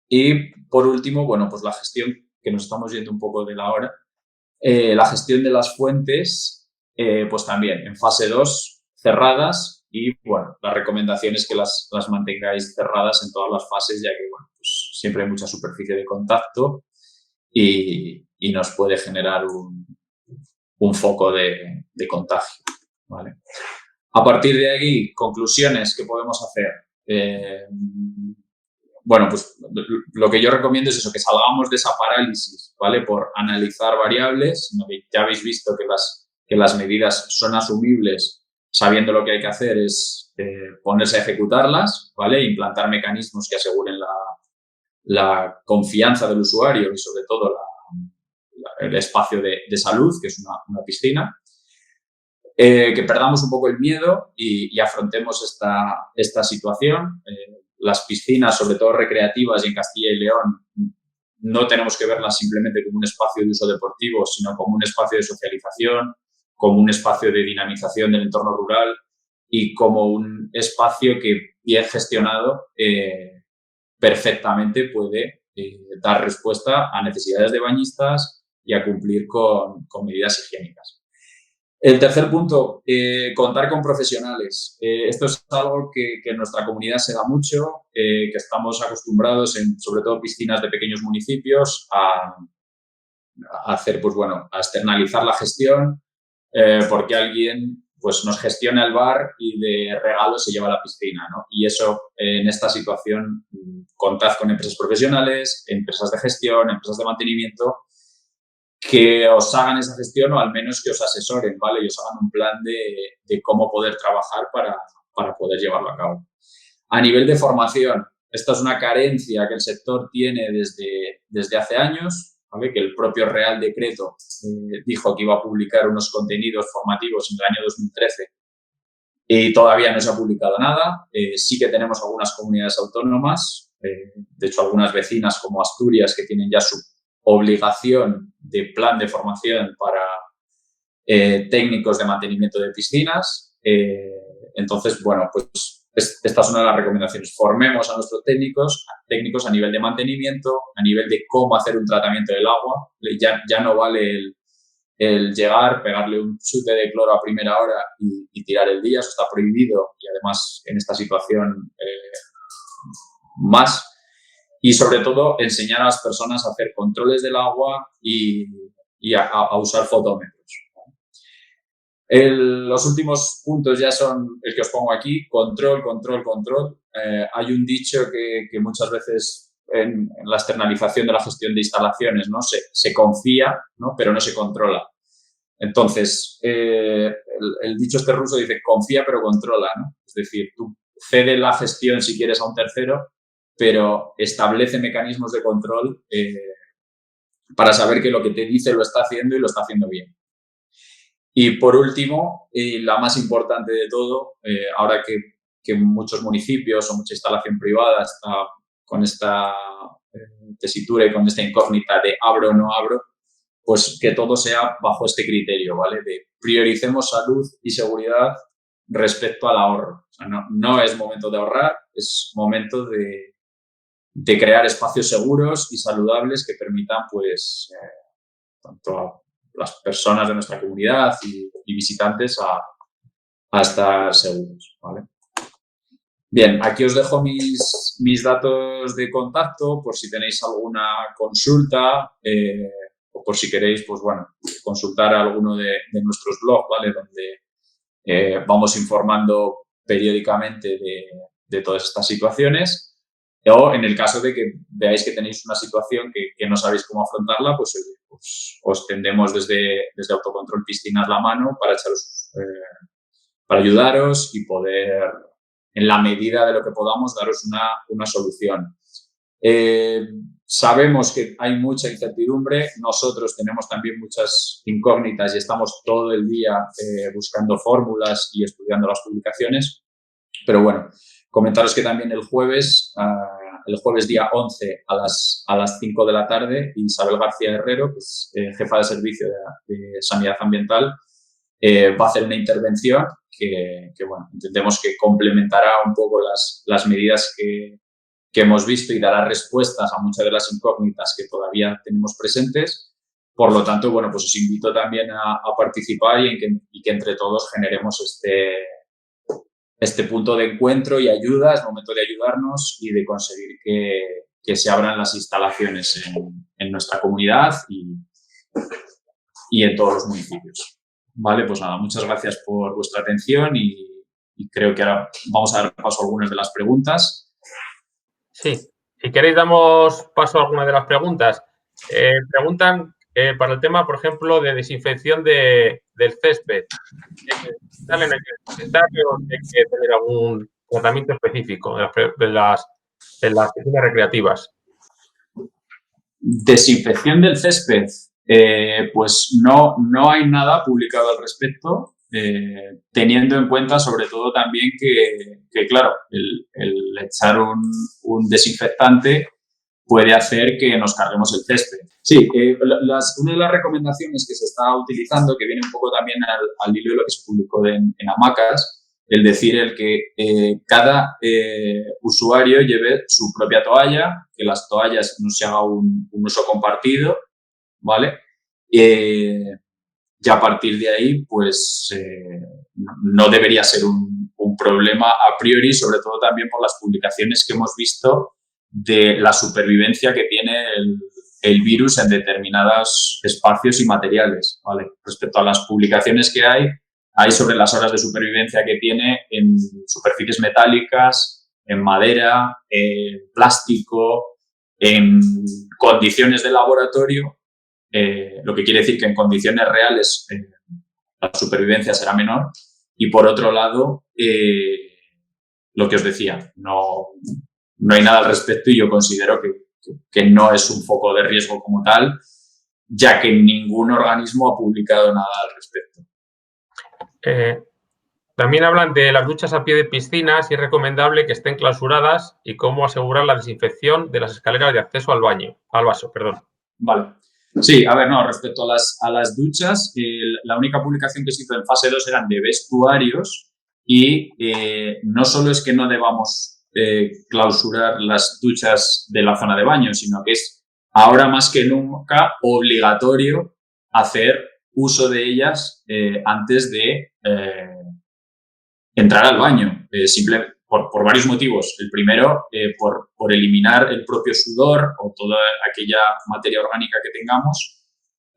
Y por último, bueno, pues la gestión, que nos estamos yendo un poco de la hora, la gestión de las fuentes, pues también en fase 2 cerradas y, bueno, la recomendación es que las mantengáis cerradas en todas las fases, ya que, bueno, pues siempre hay mucha superficie de contacto y nos puede generar un foco de contagio, ¿vale? A partir de aquí, conclusiones que podemos hacer. Bueno, pues lo que yo recomiendo es eso, que salgamos de esa parálisis, ¿vale? Por analizar variables, sino que ya habéis visto que las medidas son asumibles, sabiendo lo que hay que hacer es ponerse a ejecutarlas, ¿vale? Implantar mecanismos que aseguren la confianza del usuario y sobre todo el espacio de salud, que es una piscina. Que perdamos un poco el miedo y afrontemos esta situación. Las piscinas, sobre todo recreativas y en Castilla y León, no tenemos que verlas simplemente como un espacio de uso deportivo, sino como un espacio de socialización, como un espacio de dinamización del entorno rural y como un espacio que, bien gestionado, perfectamente puede dar respuesta a necesidades de bañistas y a cumplir con medidas higiénicas. El tercer punto, contar con profesionales. Esto es algo que en nuestra comunidad se da mucho, que estamos acostumbrados, sobre todo piscinas de pequeños municipios, a hacer, pues bueno, a externalizar la gestión, porque alguien pues nos gestiona el bar y de regalo se lleva la piscina, ¿no? Y eso, en esta situación, contad con empresas profesionales, empresas de gestión, empresas de mantenimiento, que os hagan esa gestión o al menos que os asesoren, ¿vale? Y os hagan un plan de cómo poder trabajar para poder llevarlo a cabo. A nivel de formación, esta es una carencia que el sector tiene desde hace años, ¿vale? Que el propio Real Decreto dijo que iba a publicar unos contenidos formativos en el año 2013 y todavía no se ha publicado nada. Sí que tenemos algunas comunidades autónomas, de hecho algunas vecinas como Asturias, que tienen ya su obligación de plan de formación para técnicos de mantenimiento de piscinas. Entonces, bueno, pues esta es una de las recomendaciones. Formemos a nuestros técnicos a nivel de mantenimiento, a nivel de cómo hacer un tratamiento del agua. Ya no vale el llegar, pegarle un chute de cloro a primera hora y tirar el día. Eso está prohibido y además en esta situación más. Y sobre todo enseñar a las personas a hacer controles del agua y a usar fotómetros. Los últimos puntos ya son el que os pongo aquí: control, control, control. Hay un dicho que muchas veces en la externalización de la gestión de instalaciones, ¿no? Se confía, ¿no? Pero no se controla. Entonces, el dicho este ruso dice confía pero controla, ¿no? Es decir, tú cede la gestión si quieres a un tercero, pero establece mecanismos de control para saber que lo que te dice lo está haciendo y lo está haciendo bien. Y por último, y la más importante de todo, ahora que muchos municipios o mucha instalación privada está con esta tesitura y con esta incógnita de abro o no abro, pues que todo sea bajo este criterio, ¿vale? De prioricemos salud y seguridad respecto al ahorro. O sea, no es momento de ahorrar, es momento de crear espacios seguros y saludables que permitan, pues, tanto a las personas de nuestra comunidad y visitantes a estar seguros, ¿vale? Bien, aquí os dejo mis datos de contacto por si tenéis alguna consulta o por si queréis, pues bueno, consultar alguno de nuestros blogs, ¿vale? Donde vamos informando periódicamente de todas estas situaciones. O en el caso de que veáis que tenéis una situación que no sabéis cómo afrontarla, pues, oye, pues os tendemos desde Autocontrol Piscinas la mano para para ayudaros y poder, en la medida de lo que podamos, daros una solución. Sabemos que hay mucha incertidumbre, nosotros tenemos también muchas incógnitas y estamos todo el día buscando fórmulas y estudiando las publicaciones, pero bueno, comentaros que también el jueves día 11 a las 5 de la tarde, Isabel García Herrero, que es jefa de servicio de Sanidad Ambiental, va a hacer una intervención que bueno, entendemos que complementará un poco las medidas que hemos visto y dará respuestas a muchas de las incógnitas que todavía tenemos presentes. Por lo tanto, bueno, pues os invito también a participar y que entre todos generemos este punto de encuentro y ayuda. Es momento de ayudarnos y de conseguir que se abran las instalaciones en nuestra comunidad y en todos los municipios. Vale, pues nada, muchas gracias por vuestra atención y creo que ahora vamos a dar paso a algunas de las preguntas.
Sí, si queréis damos paso a alguna de las preguntas. Preguntan para el tema, por ejemplo, de desinfección del césped. ¿Sale necesario o hay que tener algún tratamiento específico en las piscinas recreativas?
Desinfección del césped. Pues no hay nada publicado al respecto, teniendo en cuenta sobre todo también que claro, el echar un desinfectante puede hacer que nos carguemos el césped. Sí, una de las recomendaciones que se está utilizando, que viene un poco también al hilo de lo que se publicó en Hamacas, el decir el que cada usuario lleve su propia toalla, que las toallas no se haga un uso compartido, ¿vale? Y a partir de ahí, pues no debería ser un problema a priori, sobre todo también por las publicaciones que hemos visto de la supervivencia que tiene el virus en determinados espacios y materiales, ¿vale? Respecto a las publicaciones que hay sobre las horas de supervivencia que tiene en superficies metálicas, en madera, en plástico, en condiciones de laboratorio, lo que quiere decir que en condiciones reales la supervivencia será menor. Y por otro lado, lo que os decía, no hay nada al respecto y yo considero que no es un foco de riesgo como tal, ya que ningún organismo ha publicado nada al respecto.
También hablan de las duchas a pie de piscina, si es recomendable que estén clausuradas y cómo asegurar la desinfección de las escaleras de acceso al vaso.
Vale. Sí, a ver, no, respecto a las duchas, la única publicación que se hizo en fase 2 eran de vestuarios y no solo es que no debamos clausurar las duchas de la zona de baño, sino que es ahora más que nunca obligatorio hacer uso de ellas antes de entrar al baño, por varios motivos. El primero, por eliminar el propio sudor o toda aquella materia orgánica que tengamos.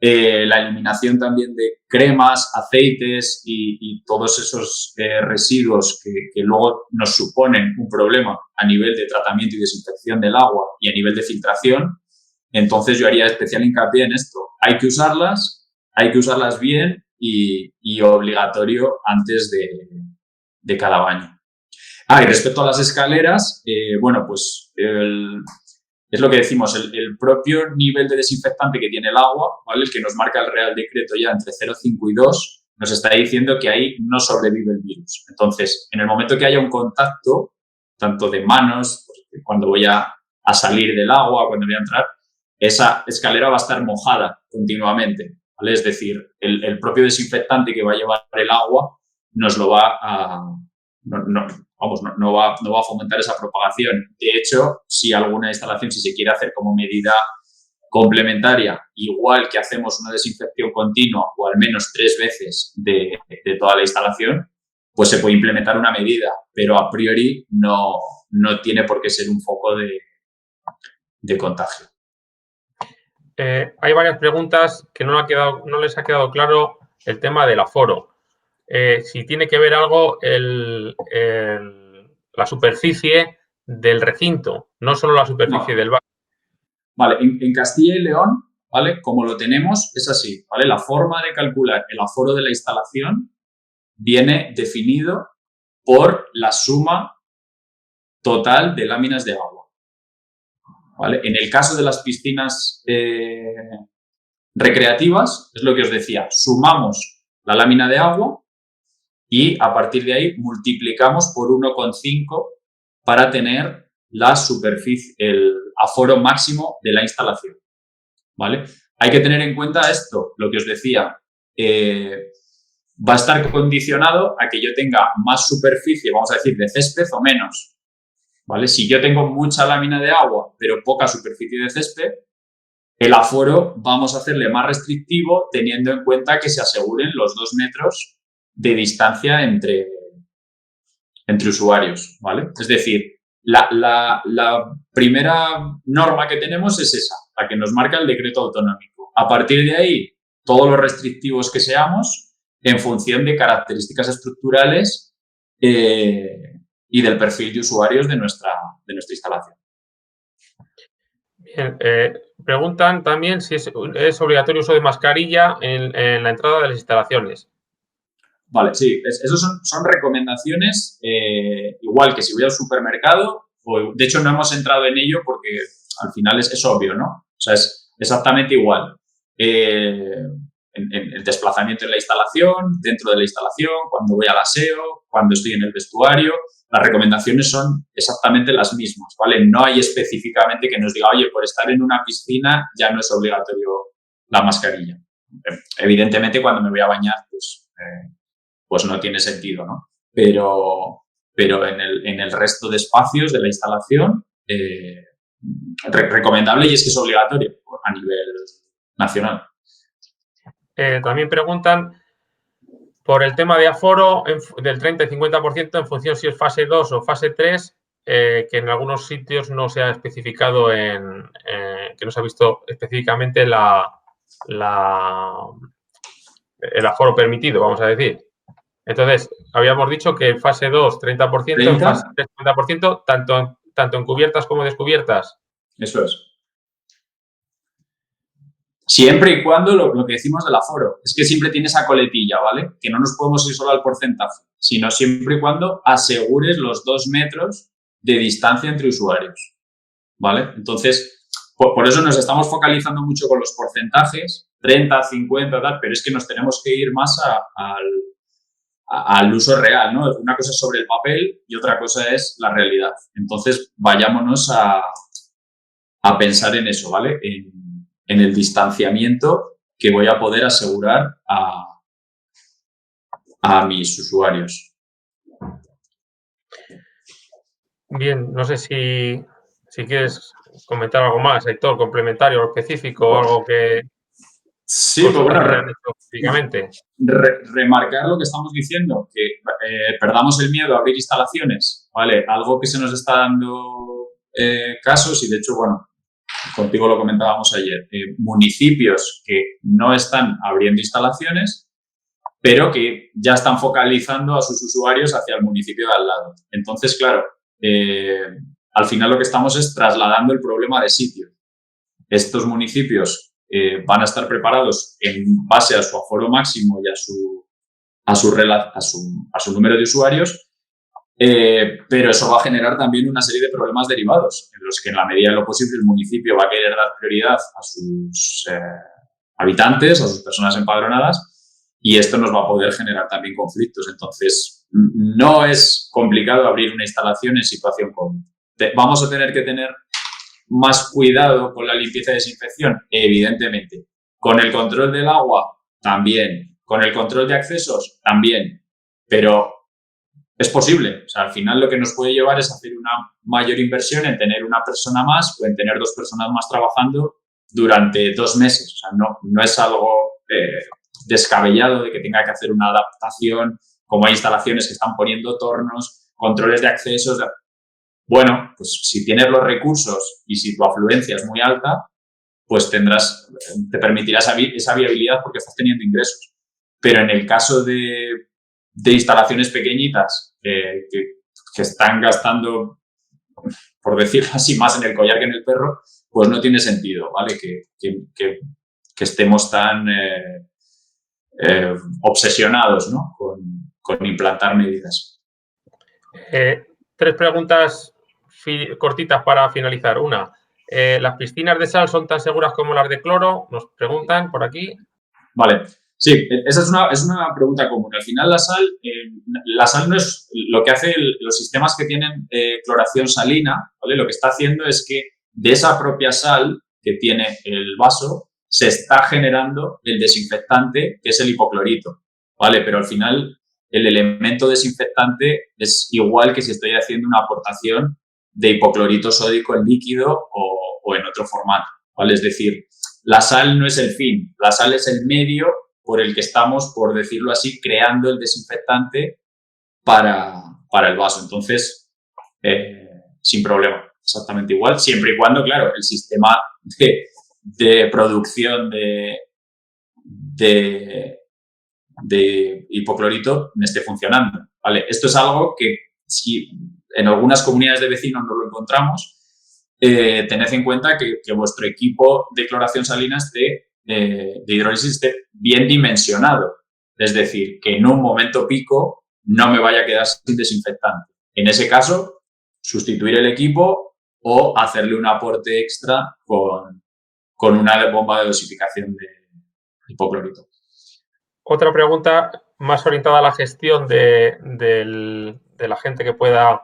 La eliminación también de cremas, aceites y todos esos residuos que luego nos suponen un problema a nivel de tratamiento y desinfección del agua y a nivel de filtración. Entonces yo haría especial hincapié en esto. Hay que usarlas bien y obligatorio antes de cada baño. Y respecto a las escaleras, bueno, pues es lo que decimos, el propio nivel de desinfectante que tiene el agua, ¿vale? El que nos marca el Real Decreto ya entre 0,5 y 2, nos está diciendo que ahí no sobrevive el virus. Entonces, en el momento que haya un contacto, tanto de manos, pues, cuando voy a salir del agua, cuando voy a entrar, esa escalera va a estar mojada continuamente, ¿vale? Es decir, el propio desinfectante que va a llevar el agua nos lo va a... no va a fomentar esa propagación. De hecho, si alguna instalación, si se quiere hacer como medida complementaria, igual que hacemos una desinfección continua o al menos 3 veces de toda la instalación, pues se puede implementar una medida, pero a priori no tiene por qué ser un foco de contagio.
Hay varias preguntas que no les ha quedado claro el tema del aforo. Si tiene que ver algo la superficie del recinto, no solo la superficie del bar.
Vale, en Castilla y León, ¿vale? Como lo tenemos, es así, ¿vale? La forma de calcular el aforo de la instalación viene definido por la suma total de láminas de agua, ¿vale? En el caso de las piscinas recreativas, es lo que os decía, sumamos la lámina de agua y a partir de ahí multiplicamos por 1,5 para tener la superficie, el aforo máximo de la instalación, ¿vale? Hay que tener en cuenta esto, lo que os decía, va a estar condicionado a que yo tenga más superficie, vamos a decir, de césped o menos, ¿vale? Si yo tengo mucha lámina de agua, pero poca superficie de césped, el aforo vamos a hacerle más restrictivo teniendo en cuenta que se aseguren los 2 metros de distancia entre usuarios, ¿vale? Es decir, la primera norma que tenemos es esa, la que nos marca el decreto autonómico. A partir de ahí, todos los restrictivos que seamos en función de características estructurales y del perfil de usuarios de nuestra instalación.
Bien, preguntan también si es obligatorio uso de mascarilla en la entrada de las instalaciones.
Vale, sí, esos son recomendaciones, igual que si voy al supermercado, de hecho no hemos entrado en ello porque al final es obvio, ¿no? O sea, es exactamente igual. En el desplazamiento en la instalación, dentro de la instalación, cuando voy al aseo, cuando estoy en el vestuario, las recomendaciones son exactamente las mismas, ¿vale? No hay específicamente que nos diga, oye, por estar en una piscina ya no es obligatorio la mascarilla. Evidentemente, cuando me voy a bañar, pues no tiene sentido, ¿no? Pero en el resto de espacios de la instalación, recomendable y es que es obligatorio a nivel nacional.
También preguntan por el tema de aforo del 30 y 50% en función si es fase 2 o fase 3, que en algunos sitios no se ha especificado que no se ha visto específicamente el aforo permitido, vamos a decir. Entonces, habíamos dicho que en fase 2, 30%, en fase 3, 50%, tanto en cubiertas como descubiertas.
Eso es. Siempre y cuando lo que decimos del aforo, es que siempre tiene esa coletilla, ¿vale? Que no nos podemos ir solo al porcentaje, sino siempre y cuando asegures los 2 metros de distancia entre usuarios, ¿vale? Entonces, por eso nos estamos focalizando mucho con los porcentajes, 30, 50, tal, pero es que nos tenemos que ir más al uso real, ¿no? Una cosa es sobre el papel y otra cosa es la realidad. Entonces, vayámonos a pensar en eso, ¿vale? En el distanciamiento que voy a poder asegurar a mis usuarios.
Bien, no sé si quieres comentar algo más, Héctor, complementario o específico, o algo que...
Sí, pues bueno,
específicamente.
Remarcar lo que estamos diciendo, que perdamos el miedo a abrir instalaciones, ¿vale? Algo que se nos está dando casos y, de hecho, bueno, contigo lo comentábamos ayer, municipios que no están abriendo instalaciones, pero que ya están focalizando a sus usuarios hacia el municipio de al lado. Entonces, claro, al final lo que estamos es trasladando el problema de sitio. Estos municipios van a estar preparados en base a su aforo máximo y a su número de usuarios, pero eso va a generar también una serie de problemas derivados en los que, en la medida de lo posible, el municipio va a querer dar prioridad a sus habitantes, a sus personas empadronadas, y esto nos va a poder generar también conflictos. Entonces, no es complicado abrir una instalación en situación COVID. ¿Vamos a tener que tener más cuidado con la limpieza y desinfección? Evidentemente. ¿Con el control del agua? También. ¿Con el control de accesos? También. Pero es posible. O sea, al final lo que nos puede llevar es hacer una mayor inversión en tener una persona más o en tener 2 personas más trabajando durante 2 meses. O sea, no es algo descabellado de que tenga que hacer una adaptación, como hay instalaciones que están poniendo tornos, controles de accesos. Bueno, pues si tienes los recursos y si tu afluencia es muy alta, pues te permitirás esa viabilidad porque estás teniendo ingresos. Pero en el caso de instalaciones pequeñitas que están gastando, por decirlo así, más en el collar que en el perro, pues no tiene sentido, ¿vale? Que estemos tan obsesionados, ¿no? con implantar medidas.
3 preguntas cortitas para finalizar. Una, ¿las piscinas de sal son tan seguras como las de cloro? Nos preguntan por aquí.
Vale, sí, esa es una pregunta común. Al final la sal no es lo que hace los sistemas que tienen cloración salina, ¿vale? Lo que está haciendo es que de esa propia sal que tiene el vaso se está generando el desinfectante, que es el hipoclorito, ¿vale? Pero al final el elemento desinfectante es igual que si estoy haciendo una aportación de hipoclorito sódico en líquido o en otro formato, ¿vale? Es decir, la sal no es el fin, la sal es el medio por el que estamos, por decirlo así, creando el desinfectante para el vaso. Entonces, sin problema, exactamente igual, siempre y cuando, claro, el sistema de producción de hipoclorito me esté funcionando, ¿vale? Esto es algo que si en algunas comunidades de vecinos no lo encontramos, tened en cuenta que vuestro equipo de cloración salina de hidrólisis esté bien dimensionado. Es decir, que en un momento pico no me vaya a quedar sin desinfectante. En ese caso, sustituir el equipo o hacerle un aporte extra con una bomba de dosificación de hipoclorito.
Otra pregunta más orientada a la gestión de la gente que pueda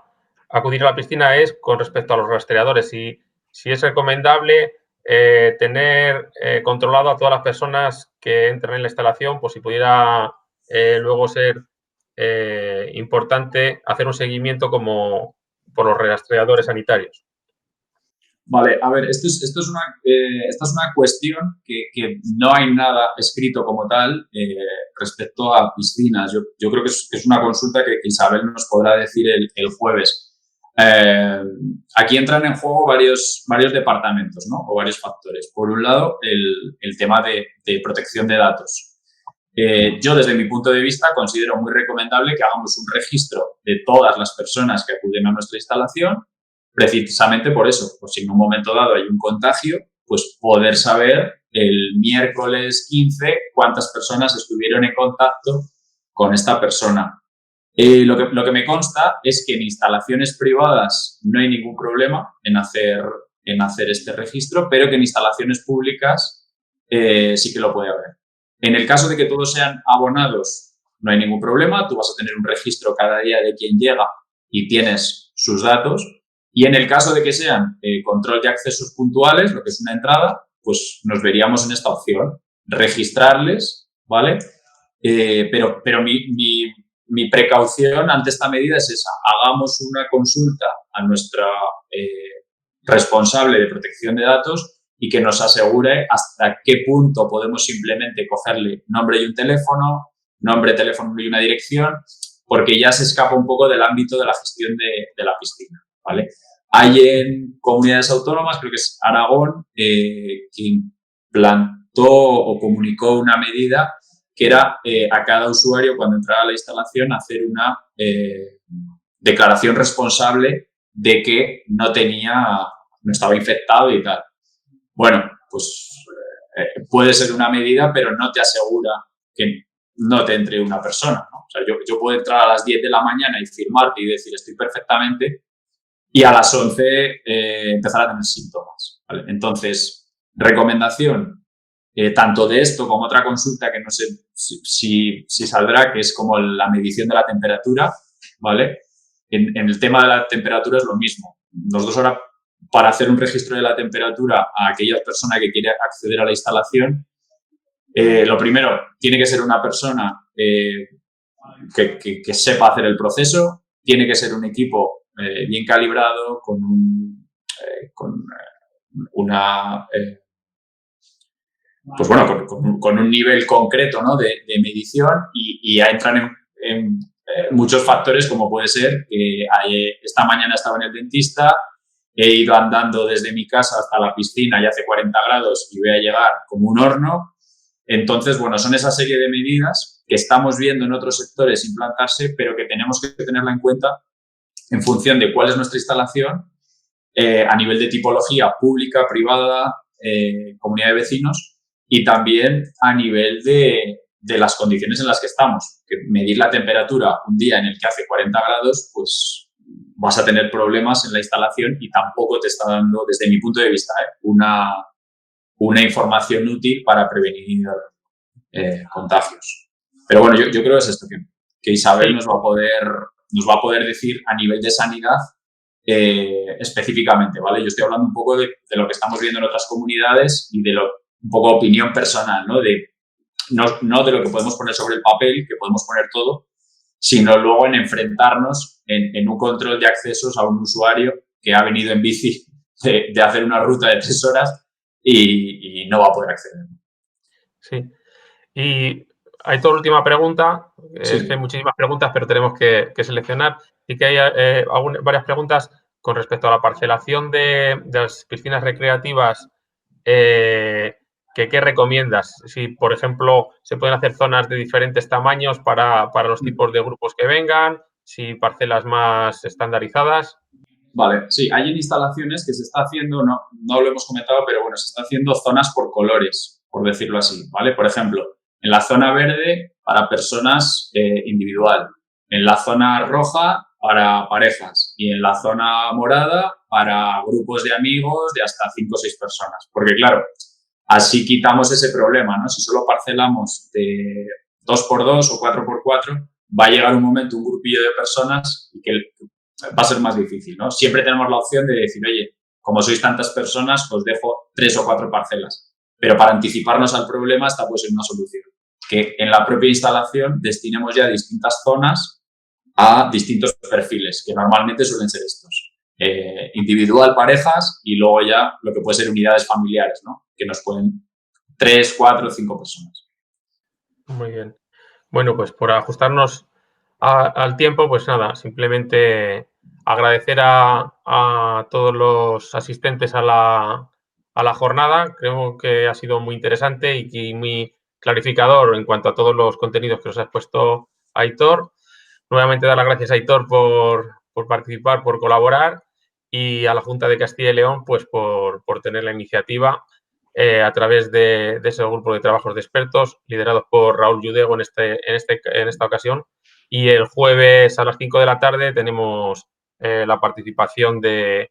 acudir a la piscina es con respecto a los rastreadores. Si es recomendable tener controlado a todas las personas que entran en la instalación, pues si pudiera luego ser importante hacer un seguimiento como por los rastreadores sanitarios.
Vale, a ver, esta es una cuestión que no hay nada escrito como tal respecto a piscinas. Yo creo que es una consulta que Isabel nos podrá decir el jueves. Aquí entran en juego varios departamentos, ¿no? O varios factores. Por un lado, el tema de protección de datos. Yo, desde mi punto de vista, considero muy recomendable que hagamos un registro de todas las personas que acuden a nuestra instalación, precisamente por eso, por si en un momento dado hay un contagio, pues poder saber el miércoles 15 cuántas personas estuvieron en contacto con esta persona. Lo que me consta es que en instalaciones privadas no hay ningún problema en hacer este registro, pero que en instalaciones públicas sí que lo puede haber. En el caso de que todos sean abonados, no hay ningún problema. Tú vas a tener un registro cada día de quién llega y tienes sus datos. Y en el caso de que sean control de accesos puntuales, lo que es una entrada, pues nos veríamos en esta opción, registrarles, ¿vale? Pero mi precaución ante esta medida es esa. Hagamos una consulta a nuestra responsable de protección de datos y que nos asegure hasta qué punto podemos simplemente cogerle nombre y un teléfono, nombre, teléfono y una dirección, porque ya se escapa un poco del ámbito de la gestión de la piscina, ¿vale? Hay en comunidades autónomas, creo que es Aragón, que implantó o comunicó una medida que era a cada usuario, cuando entraba a la instalación, hacer una declaración responsable de que no estaba infectado y tal. Bueno, pues puede ser una medida, pero no te asegura que no te entre una persona, ¿no? O sea, yo puedo entrar a las 10 de la mañana y firmarte y decir estoy perfectamente, y a las 11 empezar a tener síntomas, ¿vale? Entonces, recomendación, tanto de esto como otra consulta que no sé si saldrá, que es como la medición de la temperatura, ¿vale? En el tema de la temperatura es lo mismo. Nosotros ahora, para hacer un registro de la temperatura a aquella persona que quiere acceder a la instalación, lo primero, tiene que ser una persona que sepa hacer el proceso, tiene que ser un equipo bien calibrado, con una... pues bueno, con un nivel concreto, ¿no?, de medición, y ya entran en muchos factores, como puede ser que esta mañana estaba en el dentista, he ido andando desde mi casa hasta la piscina y hace 40 grados y voy a llegar como un horno. Entonces, bueno, son esa serie de medidas que estamos viendo en otros sectores implantarse, pero que tenemos que tenerla en cuenta en función de cuál es nuestra instalación a nivel de tipología pública, privada, comunidad de vecinos, y también a nivel de las condiciones en las que estamos. Que medir la temperatura un día en el que hace 40 grados, pues vas a tener problemas en la instalación y tampoco te está dando, desde mi punto de vista, una información útil para prevenir contagios. Pero bueno, yo creo que es esto, que Isabel nos va a poder decir a nivel de sanidad específicamente, ¿vale? Yo estoy hablando un poco de lo que estamos viendo en otras comunidades y de un poco opinión personal, ¿no? No de lo que podemos poner sobre el papel, que podemos poner todo, sino luego en enfrentarnos en un control de accesos a un usuario que ha venido en bici de hacer una ruta de 3 horas y no va a poder acceder.
Sí. Y hay toda última pregunta.
Sí.
Es que hay muchísimas preguntas, pero tenemos que seleccionar. Y que hay varias preguntas con respecto a la parcelación de las piscinas recreativas. ¿Qué recomiendas? Si, por ejemplo, se pueden hacer zonas de diferentes tamaños para los tipos de grupos que vengan, si parcelas más estandarizadas.
Vale, sí, hay en instalaciones que se está haciendo, no lo hemos comentado, pero bueno, se está haciendo zonas por colores, por decirlo así, ¿vale? Por ejemplo, en la zona verde para personas individual, en la zona roja para parejas y en la zona morada para grupos de amigos de hasta 5 o 6 personas. Porque claro, así quitamos ese problema, ¿no? Si solo parcelamos de 2x2 o 4x4, va a llegar un momento, un grupillo de personas y que va a ser más difícil, ¿no? Siempre tenemos la opción de decir, oye, como sois tantas personas, os dejo 3 o 4 parcelas. Pero para anticiparnos al problema, esta puede ser una solución. Que en la propia instalación destinemos ya distintas zonas a distintos perfiles, que normalmente suelen ser estos. Individual, parejas, y luego ya lo que puede ser unidades familiares, ¿no? Que nos pueden 3, 4, 5 personas.
Muy bien. Bueno, pues por ajustarnos al tiempo, pues nada, simplemente agradecer a todos los asistentes a la jornada. Creo que ha sido muy interesante y muy clarificador en cuanto a todos los contenidos que nos ha expuesto Aitor. Nuevamente dar las gracias a Aitor por participar, por colaborar, y a la Junta de Castilla y León pues por tener la iniciativa a través de ese grupo de trabajos de expertos liderados por Raúl Yudego en esta ocasión. Y el jueves a las 5 de la tarde tenemos la participación de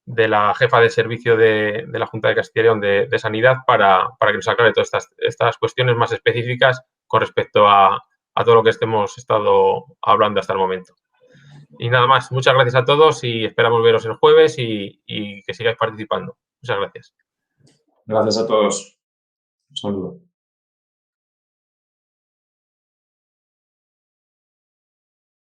la jefa de servicio de la Junta de Castilla y León de Sanidad para que nos aclare todas estas cuestiones más específicas con respecto a todo lo que hemos estado hablando hasta el momento. Y nada más, muchas gracias a todos y esperamos veros el jueves y que sigáis participando. Muchas gracias.
Gracias a todos. Un saludo.